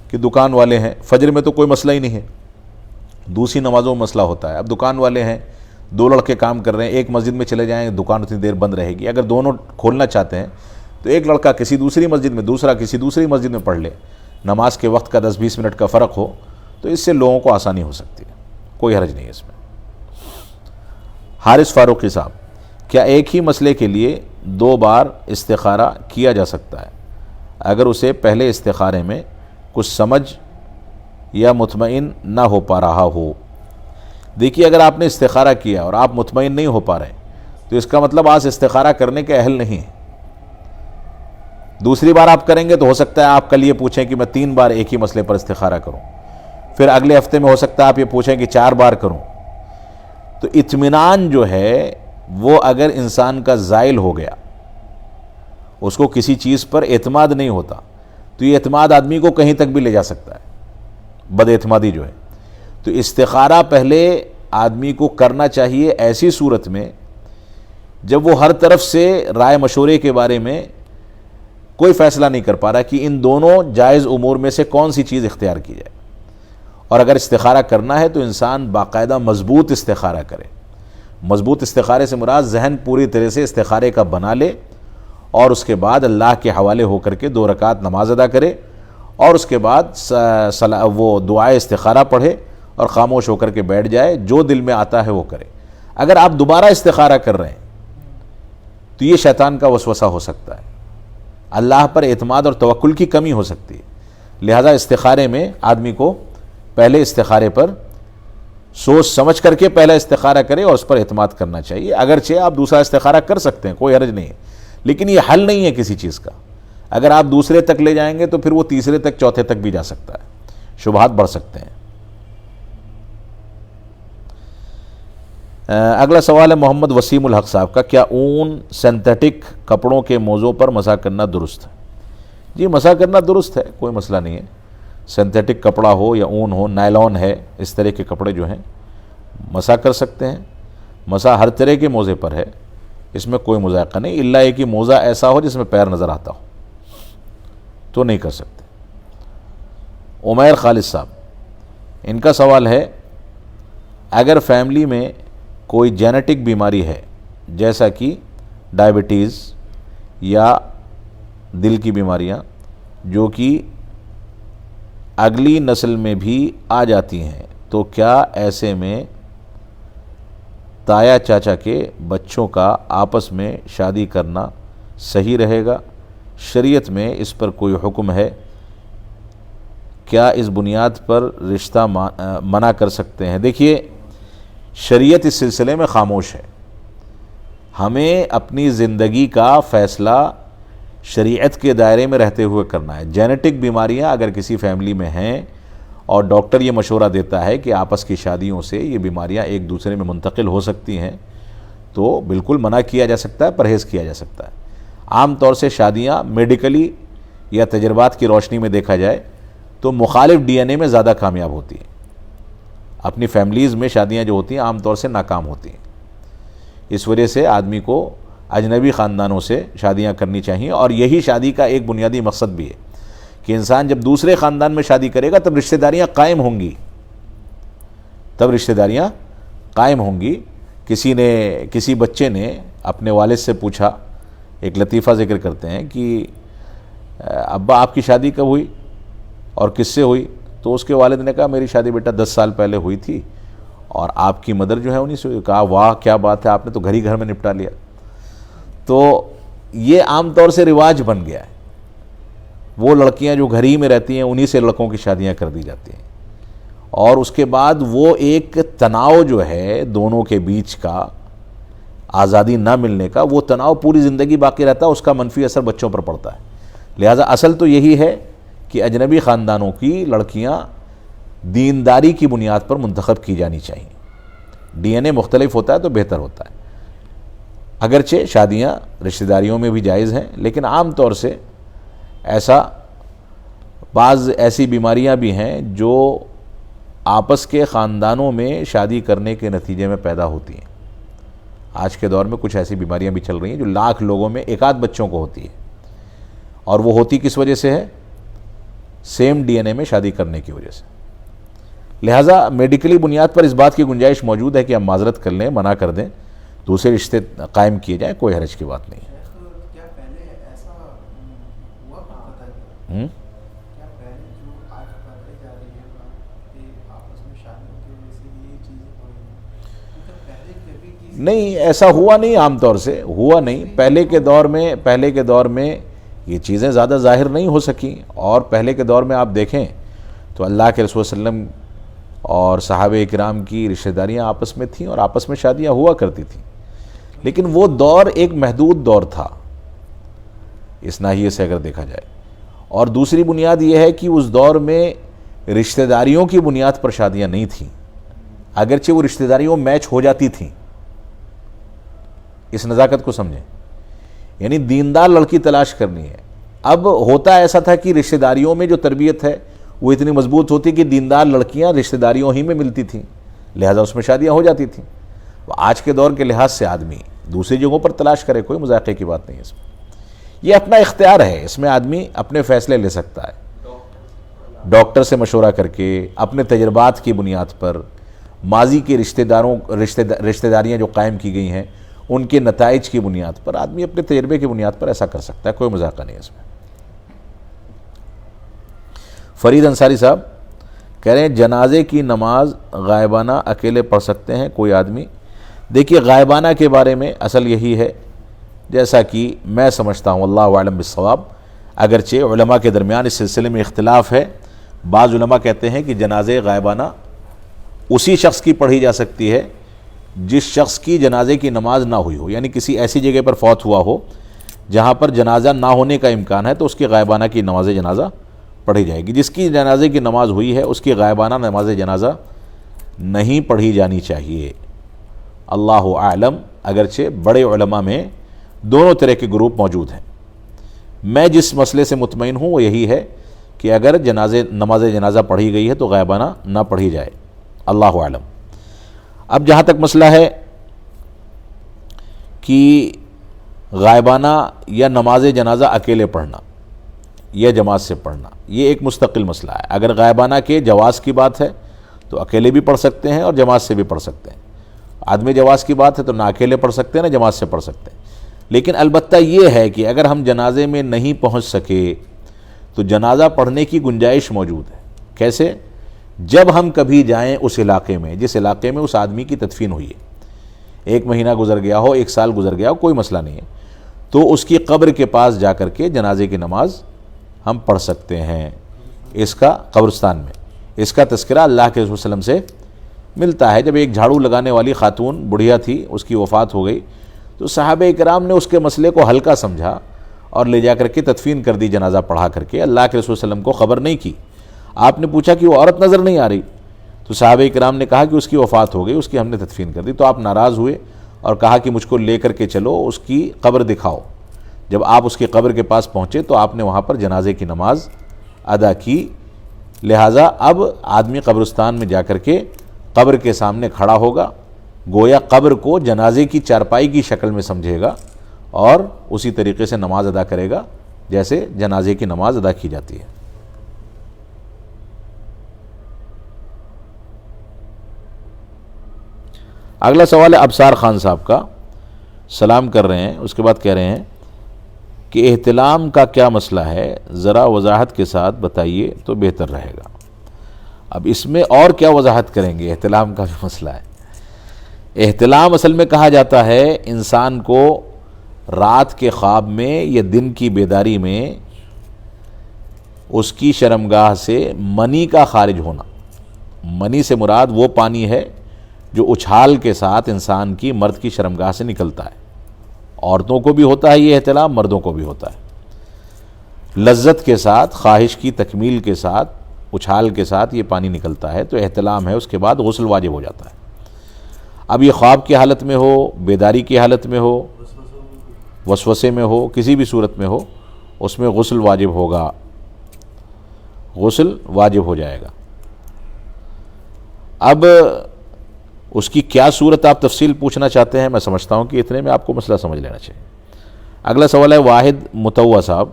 کہ دکان والے ہیں، فجر میں تو کوئی مسئلہ ہی نہیں ہے، دوسری نمازوں میں مسئلہ ہوتا ہے، اب دکان والے ہیں، 2 لڑکے کام کر رہے ہیں، ایک مسجد میں چلے جائیں دکان اتنی دیر بند رہے گی، اگر دونوں کھولنا چاہتے ہیں تو ایک لڑکا کسی دوسری مسجد میں، دوسرا کسی دوسری مسجد میں پڑھ لے، نماز کے وقت کا 10-20 منٹ کا فرق ہو تو اس سے لوگوں کو آسانی ہو سکتی ہے، کوئی حرج نہیں ہے اس میں۔ حارث فاروقی صاحب، کیا ایک ہی مسئلے کے لیے 2 بار استخارہ کیا جا سکتا ہے اگر اسے پہلے استخارے میں کچھ سمجھ یا مطمئن نہ ہو پا رہا ہو؟ دیکھیے اگر آپ نے استخارہ کیا اور آپ مطمئن نہیں ہو پا رہے تو اس کا مطلب آج استخارہ کرنے کے اہل نہیں ہیں، دوسری بار آپ کریں گے تو ہو سکتا ہے آپ کل یہ پوچھیں کہ میں 3 بار ایک ہی مسئلے پر استخارہ کروں، پھر اگلے ہفتے میں ہو سکتا ہے آپ یہ پوچھیں کہ 4 بار کروں، تو اطمینان جو ہے وہ اگر انسان کا زائل ہو گیا، اس کو کسی چیز پر اعتماد نہیں ہوتا تو یہ اعتماد آدمی کو کہیں تک بھی لے جا سکتا ہے، بد اعتمادی جو ہے، تو استخارہ پہلے آدمی کو کرنا چاہیے ایسی صورت میں جب وہ ہر طرف سے رائے مشورے کے بارے میں کوئی فیصلہ نہیں کر پا رہا کہ ان دونوں جائز امور میں سے کون سی چیز اختیار کی جائے، اور اگر استخارہ کرنا ہے تو انسان باقاعدہ مضبوط استخارہ کرے، مضبوط استخارے سے مراد ذہن پوری طرح سے استخارے کا بنا لے اور اس کے بعد اللہ کے حوالے ہو کر کے 2 رکعت نماز ادا کرے اور اس کے بعد وہ دعائے استخارہ پڑھے اور خاموش ہو کر کے بیٹھ جائے، جو دل میں آتا ہے وہ کرے۔ اگر آپ دوبارہ استخارہ کر رہے ہیں تو یہ شیطان کا وسوسہ ہو سکتا ہے، اللہ پر اعتماد اور توکل کی کمی ہو سکتی ہے، لہذا استخارے میں آدمی کو پہلے استخارے پر سوچ سمجھ کر کے پہلا استخارہ کرے اور اس پر اعتماد کرنا چاہیے۔ اگرچہ آپ دوسرا استخارہ کر سکتے ہیں، کوئی حرج نہیں ہے، لیکن یہ حل نہیں ہے کسی چیز کا، اگر آپ دوسرے تک لے جائیں گے تو پھر وہ تیسرے تک چوتھے تک بھی جا سکتا ہے، شبہات بڑھ سکتے ہیں۔ اگلا سوال ہے محمد وسیم الحق صاحب کا، کیا اون سنتھیٹک کپڑوں کے موضوع پر مسح کرنا درست ہے؟ جی مسح کرنا درست ہے، کوئی مسئلہ نہیں ہے، سنتھیٹک کپڑا ہو یا اون ہو، نائلون ہے، اس طرح کے کپڑے جو ہیں مسح کر سکتے ہیں، مسح ہر طرح کے موزے پر ہے، اس میں کوئی مذائقہ نہیں، الا یہ کہ موزہ ایسا ہو جس میں پیر نظر آتا ہو تو نہیں کر سکتے۔ عمیر خالد صاحب، ان کا سوال ہے اگر فیملی میں کوئی جینیٹک بیماری ہے جیسا کہ ڈائبٹیز یا دل کی بیماریاں جو کہ اگلی نسل میں بھی آ جاتی ہیں تو کیا ایسے میں تایا چاچا کے بچوں کا آپس میں شادی کرنا صحیح رہے گا؟ شریعت میں اس پر کوئی حکم ہے؟ کیا اس بنیاد پر رشتہ منع کر سکتے ہیں؟ دیکھیے شریعت اس سلسلے میں خاموش ہے، ہمیں اپنی زندگی کا فیصلہ شریعت کے دائرے میں رہتے ہوئے کرنا ہے۔ جینیٹک بیماریاں اگر کسی فیملی میں ہیں اور ڈاکٹر یہ مشورہ دیتا ہے کہ آپس کی شادیوں سے یہ بیماریاں ایک دوسرے میں منتقل ہو سکتی ہیں، تو بالکل منع کیا جا سکتا ہے، پرہیز کیا جا سکتا ہے۔ عام طور سے شادیاں میڈیکلی یا تجربات کی روشنی میں دیکھا جائے تو مخالف ڈی این اے میں زیادہ کامیاب ہوتی ہیں۔ اپنی فیملیز میں شادیاں جو ہوتی ہیں عام طور سے ناکام ہوتی ہیں۔ اس وجہ سے آدمی کو اجنبی خاندانوں سے شادیاں کرنی چاہیے، اور یہی شادی کا ایک بنیادی مقصد بھی ہے کہ انسان جب دوسرے خاندان میں شادی کرے گا تب رشتہ داریاں قائم ہوں گی، کسی بچے نے اپنے والد سے پوچھا، ایک لطیفہ ذکر کرتے ہیں کہ ابا آپ کی شادی کب ہوئی اور کس سے ہوئی؟ تو اس کے والد نے کہا میری شادی بیٹا 10 سال پہلے ہوئی تھی، اور آپ کی مدر جو ہے انہیں سے کہا واہ کیا بات ہے، آپ نے تو گھر میں نپٹا لیا۔ تو یہ عام طور سے رواج بن گیا ہے، وہ لڑکیاں جو گھر ہی میں رہتی ہیں انہی سے لڑکوں کی شادیاں کر دی جاتی ہیں، اور اس کے بعد وہ ایک تناؤ جو ہے دونوں کے بیچ کا، آزادی نہ ملنے کا، وہ تناؤ پوری زندگی باقی رہتا ہے، اس کا منفی اثر بچوں پر پڑتا ہے۔ لہٰذا اصل تو یہی ہے کہ اجنبی خاندانوں کی لڑکیاں دینداری کی بنیاد پر منتخب کی جانی چاہیے۔ ڈی این اے مختلف ہوتا ہے تو بہتر ہوتا ہے، اگرچہ شادیاں رشتہ داریوں میں بھی جائز ہیں، لیکن عام طور سے بعض ایسی بیماریاں بھی ہیں جو آپس کے خاندانوں میں شادی کرنے کے نتیجے میں پیدا ہوتی ہیں۔ آج کے دور میں کچھ ایسی بیماریاں بھی چل رہی ہیں جو لاکھ لوگوں میں ایک آدھ بچوں کو ہوتی ہے، اور وہ ہوتی کس وجہ سے ہے؟ سیم ڈی این اے میں شادی کرنے کی وجہ سے۔ لہٰذا میڈیکلی بنیاد پر اس بات کی گنجائش موجود ہے کہ ہم معذرت کر لیں، منع کر دیں، دوسرے رشتے قائم کیے جائیں، کوئی حرج کی بات نہیں ہے۔ کیا پہلے ایسا ہوا کرتا تھا کیا پہلے جو آج بڑھتے جا رہی ہے کہ آپس میں شادیوں کی وجہ سے یہ چیزیں ہو رہی ہیں، تو پہلے کبھی کسی نہیں ایسا ہوا نہیں، عام طور سے ہوا نہیں۔ پہلے کے دور میں یہ چیزیں زیادہ ظاہر نہیں ہو سکیں، اور پہلے کے دور میں آپ دیکھیں تو اللہ کے رسول صلی اللہ علیہ وسلم اور صحابہ اکرام کی رشتہ داریاں آپس میں تھیں اور آپس میں شادیاں ہوا کرتی تھیں، لیکن وہ دور ایک محدود دور تھا اس ناحیے سے اگر دیکھا جائے۔ اور دوسری بنیاد یہ ہے کہ اس دور میں رشتہ داریوں کی بنیاد پر شادیاں نہیں تھیں، اگرچہ وہ رشتہ داریوں میچ ہو جاتی تھیں۔ اس نزاکت کو سمجھیں، یعنی دیندار لڑکی تلاش کرنی ہے۔ اب ہوتا ایسا تھا کہ رشتہ داریوں میں جو تربیت ہے وہ اتنی مضبوط ہوتی کہ دیندار لڑکیاں رشتہ داریوں ہی میں ملتی تھیں، لہٰذا اس میں شادیاں ہو جاتی تھیں۔ آج کے دور کے لحاظ سے آدمی دوسری جگہوں پر تلاش کرے، کوئی مذاقے کی بات نہیں ہے اس میں، یہ اپنا اختیار ہے، اس میں آدمی اپنے فیصلے لے سکتا ہے، ڈاکٹر سے مشورہ کر کے، اپنے تجربات کی بنیاد پر، ماضی کے رشتہ داریاں جو قائم کی گئی ہیں ان کے نتائج کی بنیاد پر، آدمی اپنے تجربے کی بنیاد پر ایسا کر سکتا ہے، کوئی مذاقہ نہیں ہے اس میں۔ فرید انصاری صاحب کہہ رہے ہیں جنازے کی نماز غائبانہ اکیلے پڑھ سکتے ہیں کوئی آدمی؟ دیکھیے غائبانہ کے بارے میں اصل یہی ہے، جیسا کہ میں سمجھتا ہوں، اللہ اعلم بالصواب، اگرچہ علماء کے درمیان اس سلسلے میں اختلاف ہے۔ بعض علماء کہتے ہیں کہ جنازے غائبانہ اسی شخص کی پڑھی جا سکتی ہے جس شخص کی جنازے کی نماز نہ ہوئی ہو، یعنی کسی ایسی جگہ پر فوت ہوا ہو جہاں پر جنازہ نہ ہونے کا امکان ہے تو اس کی غائبانہ کی نماز جنازہ پڑھی جائے گی۔ جس کی جنازے کی نماز ہوئی ہے اس کی غائبانہ نماز جنازہ نہیں پڑھی جانی چاہیے، اللہ اعلم، اگرچہ بڑے علماء میں دونوں طرح کے گروپ موجود ہیں۔ میں جس مسئلے سے مطمئن ہوں وہ یہی ہے کہ اگر نماز جنازہ پڑھی گئی ہے تو غائبانہ نہ پڑھی جائے، اللہ اعلم۔ اب جہاں تک مسئلہ ہے کہ غائبانہ یا نماز جنازہ اکیلے پڑھنا یا جماعت سے پڑھنا، یہ ایک مستقل مسئلہ ہے۔ اگر غائبانہ کے جواز کی بات ہے تو اکیلے بھی پڑھ سکتے ہیں اور جماعت سے بھی پڑھ سکتے ہیں، عدم جواز کی بات ہے تو نہ اکیلے پڑھ سکتے ہیں نہ جماعت سے پڑھ سکتے ہیں۔ لیکن البتہ یہ ہے کہ اگر ہم جنازے میں نہیں پہنچ سکے تو جنازہ پڑھنے کی گنجائش موجود ہے۔ کیسے؟ جب ہم کبھی جائیں اس علاقے میں جس علاقے میں اس آدمی کی تدفین ہوئی ہے، 1 مہینہ گزر گیا ہو، 1 سال گزر گیا ہو، کوئی مسئلہ نہیں ہے، تو اس کی قبر کے پاس جا کر کے جنازے کی نماز ہم پڑھ سکتے ہیں۔ اس کا قبرستان میں اس کا تذکرہ اللہ کے رسول صلی اللہ علیہ وسلم سے ملتا ہے۔ جب ایک جھاڑو لگانے والی خاتون بڑھیا تھی، اس کی وفات ہو گئی تو صحابہ کرام نے اس کے مسئلے کو ہلکا سمجھا اور لے جا کر کے تدفین کر دی جنازہ پڑھا کر کے. اللہ کے رسول صلی اللہ علیہ وسلم کو خبر نہیں کی. آپ نے پوچھا کہ وہ عورت نظر نہیں آ رہی, تو صحابہ کرام نے کہا کہ اس کی وفات ہو گئی, اس کی ہم نے تدفین کر دی. تو آپ ناراض ہوئے اور کہا کہ مجھ کو لے کر کے چلو, اس کی قبر دکھاؤ. جب آپ اس کی قبر کے پاس پہنچے تو آپ نے وہاں پر جنازے کی نماز ادا کی. لہٰذا اب آدمی قبرستان میں جا کر کے قبر کے سامنے کھڑا ہوگا, گویا قبر کو جنازے کی چارپائی کی شکل میں سمجھے گا اور اسی طریقے سے نماز ادا کرے گا جیسے جنازے کی نماز ادا کی جاتی ہے. اگلا سوال ہے ابصار خان صاحب کا, سلام کر رہے ہیں, اس کے بعد کہہ رہے ہیں کہ احتلام کا کیا مسئلہ ہے, ذرا وضاحت کے ساتھ بتائیے تو بہتر رہے گا. اب اس میں اور کیا وضاحت کریں گے, احتلام کا جو مسئلہ ہے. احتلام اصل میں کہا جاتا ہے انسان کو رات کے خواب میں یا دن کی بیداری میں اس کی شرمگاہ سے منی کا خارج ہونا. منی سے مراد وہ پانی ہے جو اچھال کے ساتھ انسان کی مرد کی شرمگاہ سے نکلتا ہے. عورتوں کو بھی ہوتا ہے یہ احتلام, مردوں کو بھی ہوتا ہے. لذت کے ساتھ, خواہش کی تکمیل کے ساتھ, اچھال کے ساتھ یہ پانی نکلتا ہے تو احتلام ہے. اس کے بعد غسل واجب ہو جاتا ہے. اب یہ خواب کی حالت میں ہو, بیداری کی حالت میں ہو, وسوسے میں ہو, کسی بھی صورت میں ہو, اس میں غسل واجب ہوگا, غسل واجب ہو جائے گا. اب اس کی کیا صورت آپ تفصیل پوچھنا چاہتے ہیں, میں سمجھتا ہوں کہ اتنے میں آپ کو مسئلہ سمجھ لینا چاہیے. اگلا سوال ہے واحد متوا صاحب,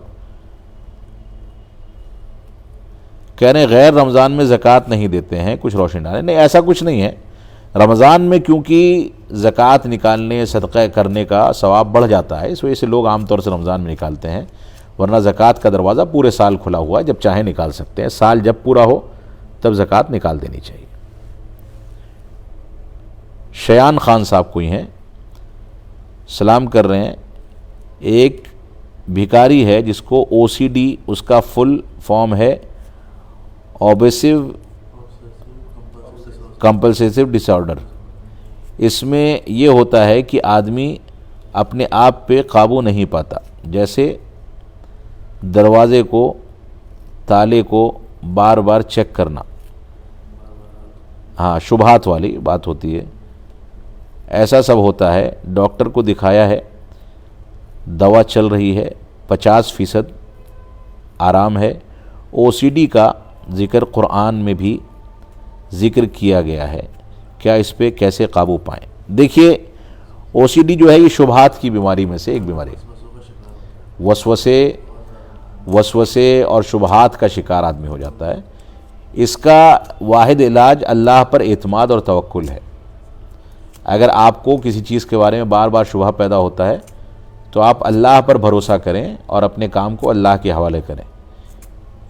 کہہ رہے ہیں غیر رمضان میں زکوٰۃ نہیں دیتے ہیں, کچھ روشنی ڈالیں. نہیں, ایسا کچھ نہیں ہے. رمضان میں کیونکہ زکوٰۃ نکالنے, صدقہ کرنے کا ثواب بڑھ جاتا ہے, اس وجہ سے لوگ عام طور سے رمضان میں نکالتے ہیں, ورنہ زکوٰۃ کا دروازہ پورے سال کھلا ہوا ہے, جب چاہیں نکال سکتے ہیں. سال جب پورا ہو تب زکوٰۃ نکال دینی چاہیے. شیان خان صاحب کوئی ہیں, سلام کر رہے ہیں. ایک بھکاری ہے جس کو او سی ڈی, اس کا فل فارم ہے اوبیسو کمپلسیو ڈس آرڈر. اس میں یہ ہوتا ہے کہ آدمی اپنے آپ پہ قابو نہیں پاتا, جیسے دروازے کو, تالے کو بار بار چیک کرنا. ہاں, شبہات والی بات ہوتی ہے, ایسا سب ہوتا ہے. ڈاکٹر کو دکھایا ہے, دوا چل رہی ہے, 50% آرام ہے. او سی ڈی کا ذکر قرآن میں بھی ذکر کیا گیا ہے, کیا اس پہ کیسے قابو پائیں؟ دیکھیے, او سی ڈی جو ہے یہ شبہات کی بیماری میں سے ایک بیماری ہے. وسوسے اور شبہات کا شکار آدمی ہو جاتا ہے. اس کا واحد علاج اللہ پر اعتماد اور توکل ہے. اگر آپ کو کسی چیز کے بارے میں بار بار شبہ پیدا ہوتا ہے تو آپ اللہ پر بھروسہ کریں اور اپنے کام کو اللہ کے حوالے کریں.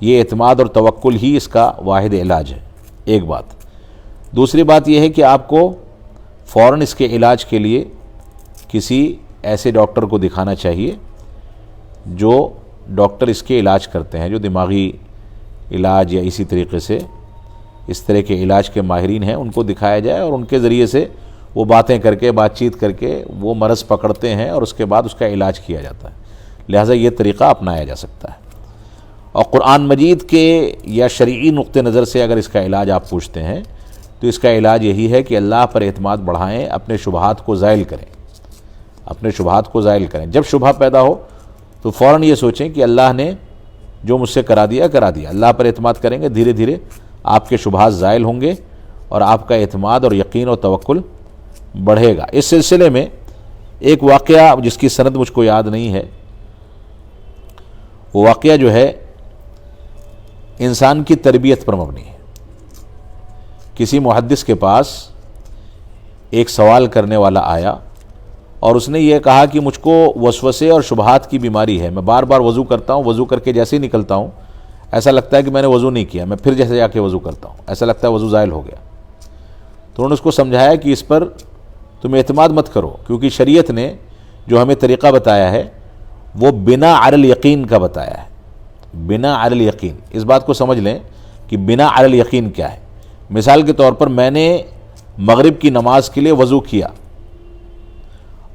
یہ اعتماد اور توکل ہی اس کا واحد علاج ہے. ایک بات. دوسری بات یہ ہے کہ آپ کو فوراً اس کے علاج کے لیے کسی ایسے ڈاکٹر کو دکھانا چاہیے جو ڈاکٹر اس کے علاج کرتے ہیں, جو دماغی علاج یا اسی طریقے سے اس طرح کے علاج کے ماہرین ہیں, ان کو دکھایا جائے اور ان کے ذریعے سے وہ باتیں کر کے, بات چیت کر کے وہ مرض پکڑتے ہیں اور اس کے بعد اس کا علاج کیا جاتا ہے. لہٰذا یہ طریقہ اپنایا جا سکتا ہے. اور قرآن مجید کے یا شرعی نقطہ نظر سے اگر اس کا علاج آپ پوچھتے ہیں تو اس کا علاج یہی ہے کہ اللہ پر اعتماد بڑھائیں, اپنے شبہات کو زائل کریں, اپنے شبہات کو زائل کریں. جب شبہ پیدا ہو تو فوراً یہ سوچیں کہ اللہ نے جو مجھ سے کرا دیا کرا دیا. اللہ پر اعتماد کریں گے, دھیرے دھیرے آپ کے شبہات زائل ہوں گے اور آپ کا اعتماد اور یقین اور توکل بڑھے گا. اس سلسلے میں ایک واقعہ جس کی سند مجھ کو یاد نہیں ہے, وہ واقعہ جو ہے انسان کی تربیت پر مبنی ہے. کسی محدث کے پاس ایک سوال کرنے والا آیا اور اس نے یہ کہا کہ مجھ کو وسوسے اور شبہات کی بیماری ہے, میں بار بار وضو کرتا ہوں, وضو کر کے جیسے ہی نکلتا ہوں ایسا لگتا ہے کہ میں نے وضو نہیں کیا, میں پھر جیسے جا کے وضو کرتا ہوں ایسا لگتا ہے وضو زائل ہو گیا. تو انہوں نے اس کو سمجھایا کہ اس پر تم اعتماد مت کرو, کیونکہ شریعت نے جو ہمیں طریقہ بتایا ہے وہ بنا علی الیقین کا بتایا ہے. بنا علی الیقین, اس بات کو سمجھ لیں کہ بنا علی الیقین کیا ہے. مثال کے طور پر میں نے مغرب کی نماز کے لیے وضو کیا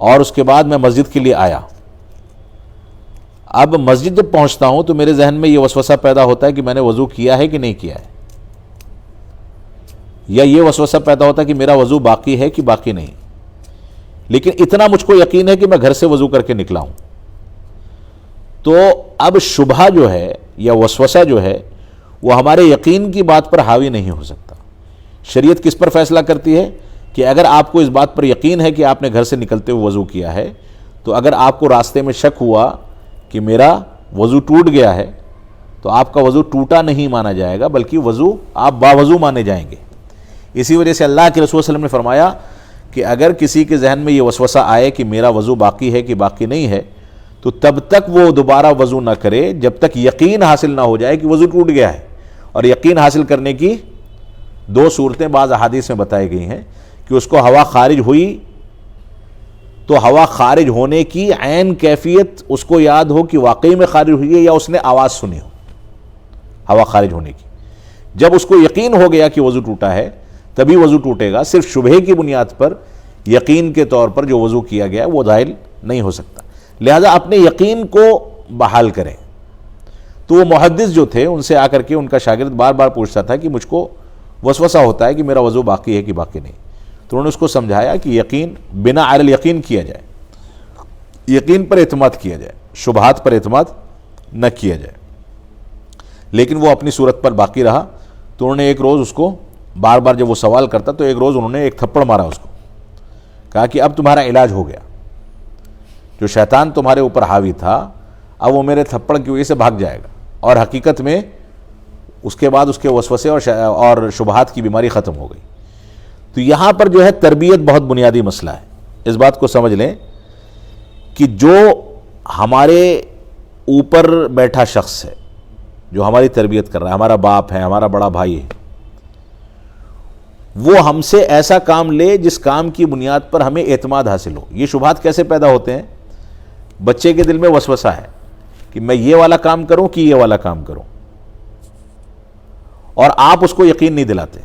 اور اس کے بعد میں مسجد کے لیے آیا. اب مسجد جب پہنچتا ہوں تو میرے ذہن میں یہ وسوسہ پیدا ہوتا ہے کہ میں نے وضو کیا ہے کہ نہیں کیا ہے, یا یہ وسوسہ پیدا ہوتا ہے کہ میرا وضو باقی ہے کہ باقی نہیں. لیکن اتنا مجھ کو یقین ہے کہ میں گھر سے وضو کر کے نکلا ہوں. تو اب شبہہ جو ہے یا وسوسہ جو ہے وہ ہمارے یقین کی بات پر حاوی نہیں ہو سکتا. شریعت کس پر فیصلہ کرتی ہے کہ اگر آپ کو اس بات پر یقین ہے کہ آپ نے گھر سے نکلتے ہوئے وضو کیا ہے, تو اگر آپ کو راستے میں شک ہوا کہ میرا وضو ٹوٹ گیا ہے تو آپ کا وضو ٹوٹا نہیں مانا جائے گا, بلکہ وضو آپ باوضو مانے جائیں گے. اسی وجہ سے اللہ کے رسول صلی اللہ علیہ وسلم نے فرمایا کہ اگر کسی کے ذہن میں یہ وسوسہ آئے کہ میرا وضو باقی ہے کہ باقی نہیں ہے, تو تب تک وہ دوبارہ وضو نہ کرے جب تک یقین حاصل نہ ہو جائے کہ وضو ٹوٹ گیا ہے. اور یقین حاصل کرنے کی دو صورتیں بعض احادیث میں بتائی گئی ہیں کہ اس کو ہوا خارج ہوئی تو ہوا خارج ہونے کی عین کیفیت اس کو یاد ہو کہ واقعی میں خارج ہوئی ہے یا اس نے آواز سنی ہو ہوا خارج ہونے کی. جب اس کو یقین ہو گیا کہ وضو ٹوٹا ہے تبھی وضو ٹوٹے گا. صرف شبہے کی بنیاد پر یقین کے طور پر جو وضو کیا گیا وہ زائل نہیں ہو سکتا. لہذا اپنے یقین کو بحال کریں. تو وہ محدث جو تھے ان سے آ کر کے ان کا شاگرد بار بار پوچھتا تھا کہ مجھ کو وسوسہ ہوتا ہے کہ میرا وضو باقی ہے کہ باقی نہیں. تو انہوں نے اس کو سمجھایا کہ یقین بنا علی الیقین کیا جائے, یقین پر اعتماد کیا جائے, شبہات پر اعتماد نہ کیا جائے. لیکن وہ اپنی صورت پر باقی رہا. تو انہوں نے ایک روز اس کو بار بار جب وہ سوال کرتا تو ایک روز انہوں نے ایک تھپڑ مارا اس کو, کہا کہ اب تمہارا علاج ہو گیا, جو شیطان تمہارے اوپر حاوی تھا اب وہ میرے تھپڑ کی وجہ سے بھاگ جائے گا. اور حقیقت میں اس کے بعد اس کے وسوسے اور شبہات کی بیماری ختم ہو گئی. تو یہاں پر جو ہے تربیت بہت بنیادی مسئلہ ہے. اس بات کو سمجھ لیں کہ جو ہمارے اوپر بیٹھا شخص ہے, جو ہماری تربیت کر رہا ہے, ہمارا باپ ہے, ہمارا بڑا بھائی ہے, وہ ہم سے ایسا کام لے جس کام کی بنیاد پر ہمیں اعتماد حاصل ہو. یہ شبہات کیسے پیدا ہوتے ہیں؟ بچے کے دل میں وسوسہ ہے کہ میں یہ والا کام کروں کہ یہ والا کام کروں, اور آپ اس کو یقین نہیں دلاتے.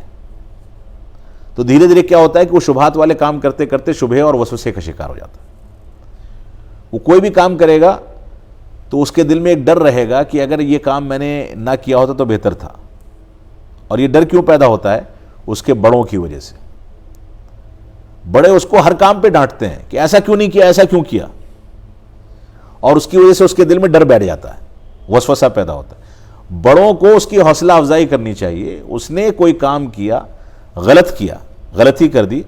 تو دھیرے دھیرے کیا ہوتا ہے کہ وہ شبہات والے کام کرتے کرتے شبہے اور وسوسے کا شکار ہو جاتا ہے. وہ کوئی بھی کام کرے گا تو اس کے دل میں ایک ڈر رہے گا کہ اگر یہ کام میں نے نہ کیا ہوتا تو بہتر تھا. اور یہ ڈر کیوں پیدا ہوتا ہے؟ اس کے بڑوں کی وجہ سے. بڑے اس کو ہر کام پہ ڈانٹتے ہیں کہ ایسا کیوں نہیں کیا, ایسا کیوں کیا, اور اس کی وجہ سے اس کے دل میں ڈر بیٹھ جاتا ہے, وسوسہ پیدا ہوتا ہے. بڑوں کو اس کی حوصلہ افزائی کرنی چاہیے. اس نے کوئی کام کیا, غلطی کر دی,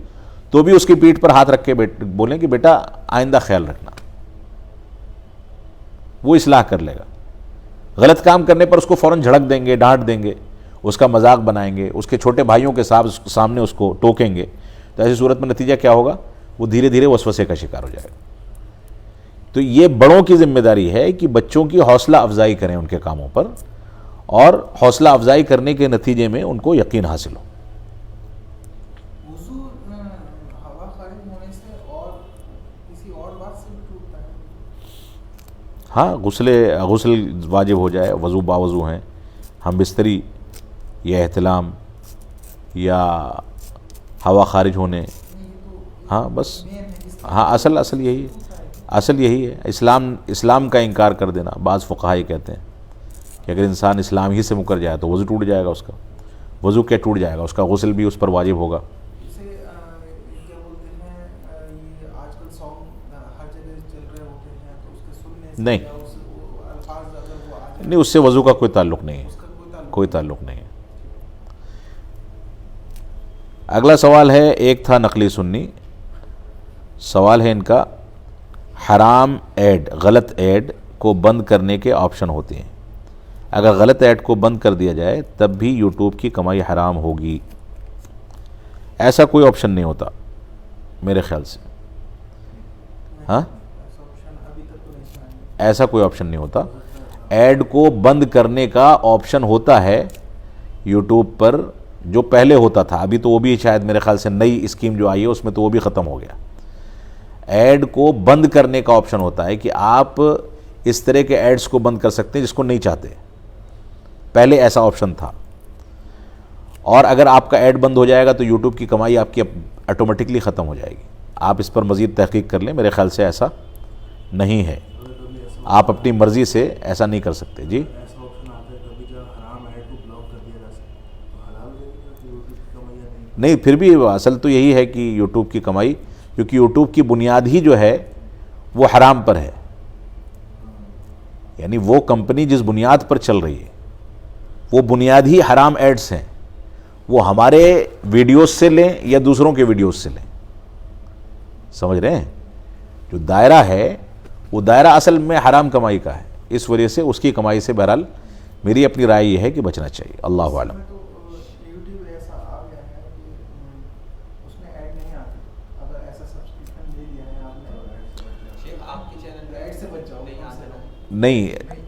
تو بھی اس کی پیٹھ پر ہاتھ رکھ کے بولیں کہ بیٹا آئندہ خیال رکھنا. وہ اصلاح کر لے گا. غلط کام کرنے پر اس کو فوراً جھڑک دیں گے, ڈانٹ دیں گے, اس کا مذاق بنائیں گے, اس کے چھوٹے بھائیوں کے سامنے اس کو ٹوکیں گے, تو ایسی صورت میں نتیجہ کیا ہوگا؟ وہ دھیرے دھیرے وسوسے کا شکار ہو جائے گا. تو یہ بڑوں کی ذمہ داری ہے کہ بچوں کی حوصلہ افزائی کریں ان کے کاموں پر, اور حوصلہ افزائی کرنے کے نتیجے میں ان کو یقین حاصل ہو. وضو ہوا خارج ہونے سے اور کسی اور بات سے بھی ٹوٹتا ہے؟ ہاں, غسل واجب ہو جائے, وضو باوضو ہیں, ہم بستری یا احتلام یا ہوا خارج ہونے, ہاں بس, ہاں اصل یہی ہے. اسلام کا انکار کر دینا. بعض فقہا یہ کہتے ہیں کہ اگر انسان اسلام ہی سے مکر جائے تو وضو ٹوٹ جائے گا. اس کا وضو کیا ٹوٹ جائے گا, اس کا غسل بھی اس پر واجب ہوگا. اسے کیا بولتے ہیں, یہ آج کل سانگ ہر جگہ چل رہے ہوتے ہیں تو اس کے سننے سے نہیں, الفاظ زیادہ وہ آ جائیں, نہیں, اس سے وضو کا کوئی تعلق نہیں ہے, اس کا کوئی تعلق نہیں ہے. اگلا سوال ہے, ایک تھا نقلی سنی. سوال ہے ان کا, حرام ایڈ, غلط ایڈ کو بند کرنے کے آپشن ہوتے ہیں. اگر غلط ایڈ کو بند کر دیا جائے تب بھی یوٹیوب کی کمائی حرام ہوگی؟ ایسا کوئی آپشن نہیں ہوتا میرے خیال سے. ہاں, ایسا کوئی آپشن نہیں ہوتا. ایڈ کو بند کرنے کا آپشن ہوتا ہے یوٹیوب پر, جو پہلے ہوتا تھا. ابھی تو وہ بھی شاید میرے خیال سے نئی اسکیم جو آئی ہے اس میں تو وہ بھی ختم ہو گیا. ایڈ کو بند کرنے کا آپشن ہوتا ہے کہ آپ اس طرح کے ایڈز کو بند کر سکتے ہیں جس کو نہیں چاہتے. پہلے ایسا آپشن تھا. اور اگر آپ کا ایڈ بند ہو جائے گا تو یوٹیوب کی کمائی آپ کی آٹومیٹکلی ختم ہو جائے گی. آپ اس پر مزید تحقیق کر لیں، میرے خیال سے ایسا نہیں ہے، آپ اپنی مرضی سے ایسا نہیں کر سکتے. جی ایسا آپشن آتا ہے کبھی جب حرام ایڈ کو بلاک کر دیا جا سکتا تو حلال ہو جائے گا کہ یوٹیوب کی کمائی یا نہیں؟ نہیں، پھر بھی اصل تو یہی ہے کہ یوٹیوب کی کمائی، کیونکہ یوٹیوب کی بنیاد ہی جو ہے وہ حرام پر ہے، یعنی وہ کمپنی جس بنیاد پر چل رہی ہے وہ بنیاد ہی حرام ایڈز ہیں. وہ ہمارے ویڈیوز سے لیں یا دوسروں کے ویڈیوز سے لیں، سمجھ رہے ہیں؟ جو دائرہ ہے وہ دائرہ اصل میں حرام کمائی کا ہے، اس وجہ سے اس کی کمائی سے بہرحال میری اپنی رائے یہ ہے کہ بچنا چاہیے. اللہ اعلم. تو یوٹیوب ایسا آ گیا ہے کہ اس میں ایڈ نہیں آتے، اگر ایسا سبسکرپشن لے لیا ہے آپ نے شیخ آپ کے چینل میں ایڈ سے بچ جاؤ نہیں آتے نا. نہیں،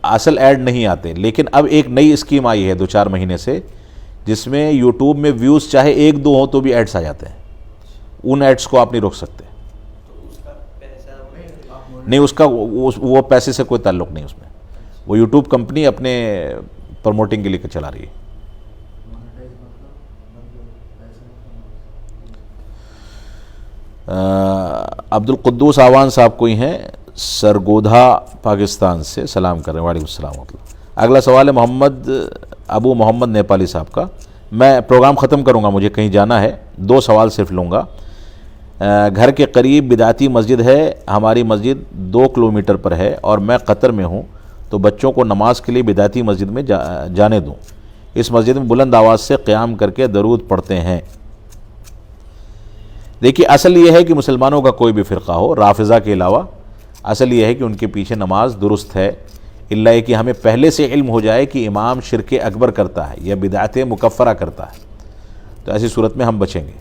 اصل ایڈ نہیں آتے، لیکن اب ایک نئی اسکیم آئی ہے 2-4 مہینے سے، جس میں یوٹیوب میں ویوز چاہے 1-2 ہوں تو بھی ایڈس آ جاتے ہیں. ان ایڈس کو آپ نہیں روک سکتے. تو اس کا پیسہ نہیں، اس کا وہ پیسے سے کوئی تعلق نہیں اس میں، وہ یوٹیوب کمپنی اپنے پروموٹنگ کے لیے چلا رہی ہے. مانیٹائز مطلب پیسے عبد القدوس آوان صاحب کوئی ہیں سرگودھا پاکستان سے، سلام کر رہے ہیں. وعلیکم السلام ورحمۃ اللہ. اگلا سوال ہے ابو محمد نیپالی صاحب کا. میں پروگرام ختم کروں گا، مجھے کہیں جانا ہے، 2 سوال صرف لوں گا. گھر کے قریب بدعتی مسجد ہے، ہماری مسجد 2 کلومیٹر پر ہے اور میں قطر میں ہوں، تو بچوں کو نماز کے لیے بدعتی مسجد میں جانے دوں؟ اس مسجد میں بلند آواز سے قیام کر کے درود پڑھتے ہیں. دیکھیے، اصل یہ ہے کہ مسلمانوں کا کوئی بھی فرقہ ہو، رافضہ کے علاوہ، اصل یہ ہے کہ ان کے پیچھے نماز درست ہے، الا یہ کہ ہمیں پہلے سے علم ہو جائے کہ امام شرک اکبر کرتا ہے یا بدعت مکفرہ کرتا ہے، تو ایسی صورت میں ہم بچیں گے.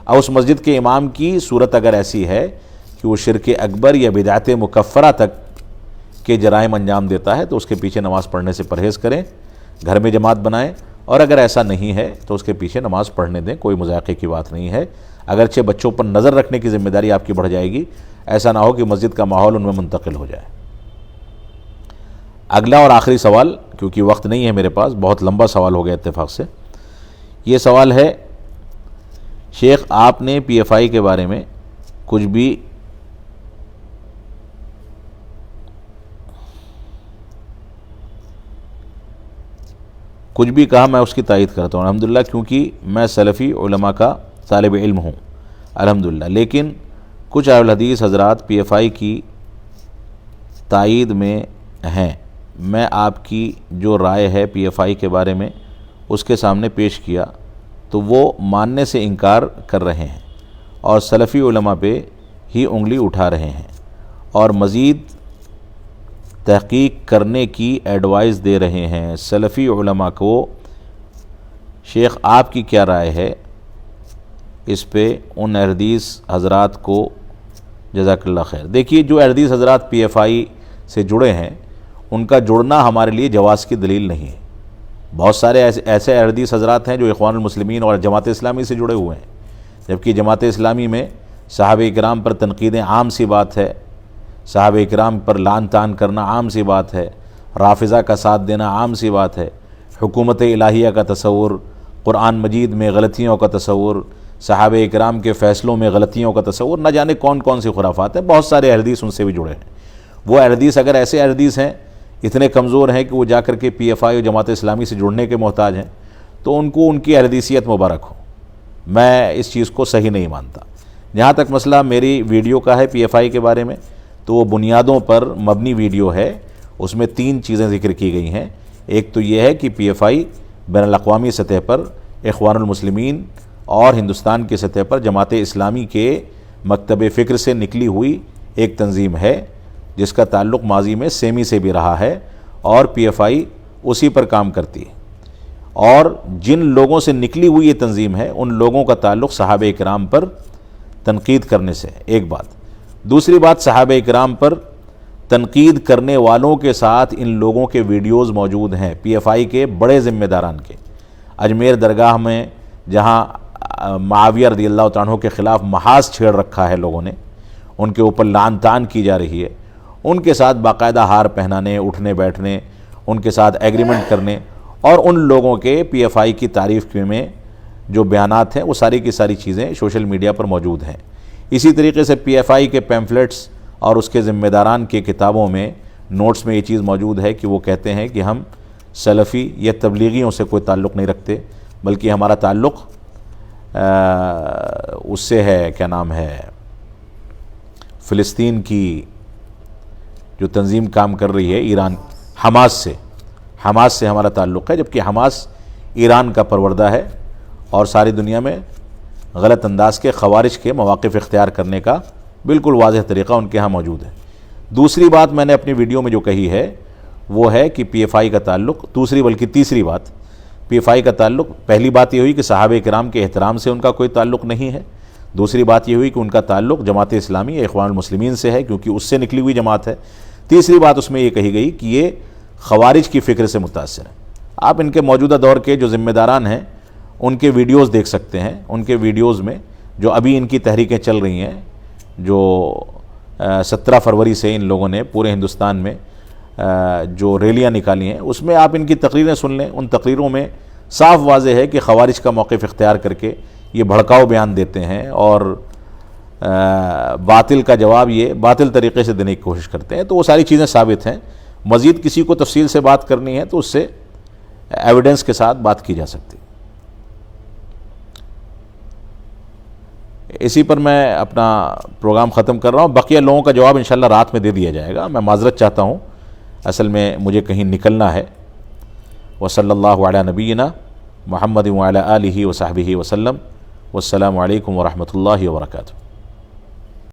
اور اس مسجد کے امام کی صورت اگر ایسی ہے کہ وہ شرک اکبر یا بدعت مکفرہ تک کے جرائم انجام دیتا ہے، تو اس کے پیچھے نماز پڑھنے سے پرہیز کریں، گھر میں جماعت بنائیں. اور اگر ایسا نہیں ہے تو اس کے پیچھے نماز پڑھنے دیں، کوئی مذاقے کی بات نہیں ہے. اگرچہ بچوں پر نظر رکھنے کی ذمہ داری آپ کی بڑھ جائے گی، ایسا نہ ہو کہ مسجد کا ماحول ان میں منتقل ہو جائے. اگلا اور آخری سوال، کیونکہ وقت نہیں ہے میرے پاس، بہت لمبا سوال ہو گیا اتفاق سے. یہ سوال ہے، شیخ آپ نے پی ایف آئی کے بارے میں کچھ بھی کہا، میں اس کی تائید کرتا ہوں الحمدللہ، کیونکہ میں سلفی علماء کا طالب علم ہوں الحمدللہ. لیکن کچھ اہل حدیث حضرات پی ایف آئی کی تائید میں ہیں. میں آپ کی جو رائے ہے پی ایف آئی کے بارے میں اس کے سامنے پیش کیا تو وہ ماننے سے انکار کر رہے ہیں اور سلفی علماء پہ ہی انگلی اٹھا رہے ہیں اور مزید تحقیق کرنے کی ایڈوائز دے رہے ہیں. سلفی علماء کو شیخ آپ کی کیا رائے ہے اس پہ؟ ان احادیث حضرات کو جزاک اللہ خیر. دیکھیے، جو احادیث حضرات پی ایف آئی سے جڑے ہیں ان کا جڑنا ہمارے لیے جواز کی دلیل نہیں ہے. بہت سارے ایسے احادیث حضرات ہیں جو اخوان المسلمین اور جماعت اسلامی سے جڑے ہوئے ہیں، جبکہ جماعت اسلامی میں صحابہ کرام پر تنقیدیں عام سی بات ہے، صحابہ کرام پر لعن طعن کرنا عام سی بات ہے، رافضہ کا ساتھ دینا عام سی بات ہے، حکومت الہیہ کا تصور، قرآن مجید میں غلطیوں کا تصور، صحابہ کرام کے فیصلوں میں غلطیوں کا تصور، نہ جانے کون کون سی خرافات ہیں. بہت سارے احادیث ان سے بھی جڑے ہیں. وہ احادیث اگر ایسے احادیث ہیں اتنے کمزور ہیں کہ وہ جا کر کے پی ایف آئی اور جماعت اسلامی سے جڑنے کے محتاج ہیں، تو ان کو ان کی احادیثیت مبارک ہو. میں اس چیز کو صحیح نہیں مانتا. جہاں تک مسئلہ میری ویڈیو کا ہے پی ایف آئی کے بارے میں، تو وہ بنیادوں پر مبنی ویڈیو ہے. اس میں 3 چیزیں ذکر کی گئی ہیں. ایک تو یہ ہے کہ پی ایف آئی بین الاقوامی سطح پر اخوان المسلمین اور ہندوستان کی سطح پر جماعت اسلامی کے مکتب فکر سے نکلی ہوئی ایک تنظیم ہے جس کا تعلق ماضی میں سیمی سے بھی رہا ہے، اور پی ایف آئی اسی پر کام کرتی ہے. اور جن لوگوں سے نکلی ہوئی یہ تنظیم ہے ان لوگوں کا تعلق صحابہ کرام پر تنقید کرنے سے. ایک بات. دوسری بات، صحابہ کرام پر تنقید کرنے والوں کے ساتھ ان لوگوں کے ویڈیوز موجود ہیں، پی ایف آئی کے بڑے ذمہ داران کے. اجمیر درگاہ میں جہاں معاویہ رضی اللہ تعالیٰ عنہ کے خلاف محاذ چھیڑ رکھا ہے لوگوں نے، ان کے اوپر لعن طعن کی جا رہی ہے، ان کے ساتھ باقاعدہ ہار پہنانے، اٹھنے بیٹھنے، ان کے ساتھ ایگریمنٹ کرنے، اور ان لوگوں کے پی ایف آئی کی تعریف میں جو بیانات ہیں وہ ساری کی ساری چیزیں سوشل میڈیا پر موجود ہیں. اسی طریقے سے پی ایف آئی کے پیمفلیٹس اور اس کے ذمہ داران کے کتابوں میں نوٹس میں یہ چیز موجود ہے کہ وہ کہتے ہیں کہ ہم سلفی یا تبلیغیوں سے کوئی تعلق نہیں رکھتے، بلکہ ہمارا تعلق اس سے ہے، کیا نام ہے، فلسطین کی جو تنظیم کام کر رہی ہے ایران، حماس سے ہمارا تعلق ہے، جبکہ حماس ایران کا پروردہ ہے اور ساری دنیا میں غلط انداز کے خوارج کے مواقف اختیار کرنے کا بالکل واضح طریقہ ان کے ہاں موجود ہے۔ دوسری بات میں نے اپنی ویڈیو میں جو کہی ہے وہ ہے کہ پی ایف آئی کا تعلق، دوسری بلکہ تیسری بات، پی ایف آئی کا تعلق، پہلی بات یہ ہوئی کہ صحابہ کرام کے احترام سے ان کا کوئی تعلق نہیں ہے، دوسری بات یہ ہوئی کہ ان کا تعلق جماعت اسلامی یا اخوان المسلمین سے ہے کیونکہ اس سے نکلی ہوئی جماعت ہے، تیسری بات اس میں یہ کہی گئی کہ یہ خوارج کی فکر سے متاثر ہے۔ آپ ان کے موجودہ دور کے جو ذمہ داران ہیں ان کے ویڈیوز دیکھ سکتے ہیں، ان کے ویڈیوز میں جو ابھی ان کی تحریکیں چل رہی ہیں، جو 17 فروری سے ان لوگوں نے پورے ہندوستان میں جو ریلیاں نکالی ہیں، اس میں آپ ان کی تقریریں سن لیں، ان تقریروں میں صاف واضح ہے کہ خوارج کا موقف اختیار کر کے یہ بھڑکاؤ بیان دیتے ہیں اور باطل کا جواب یہ باطل طریقے سے دینے کی کوشش کرتے ہیں، تو وہ ساری چیزیں ثابت ہیں۔ مزید کسی کو تفصیل سے بات کرنی ہے تو اس سے ایویڈنس کے ساتھ بات کی جا سکتی۔ اسی پر میں اپنا پروگرام ختم کر رہا ہوں، بقیہ لوگوں کا جواب انشاءاللہ رات میں دے دیا جائے گا۔ میں معذرت چاہتا ہوں، اصل میں مجھے کہیں نکلنا ہے۔ وصلی اللہ علی نبینا محمد وعلی آلہ وصحبہ وسلم، والسلام علیکم ورحمۃ اللہ وبرکاتہ۔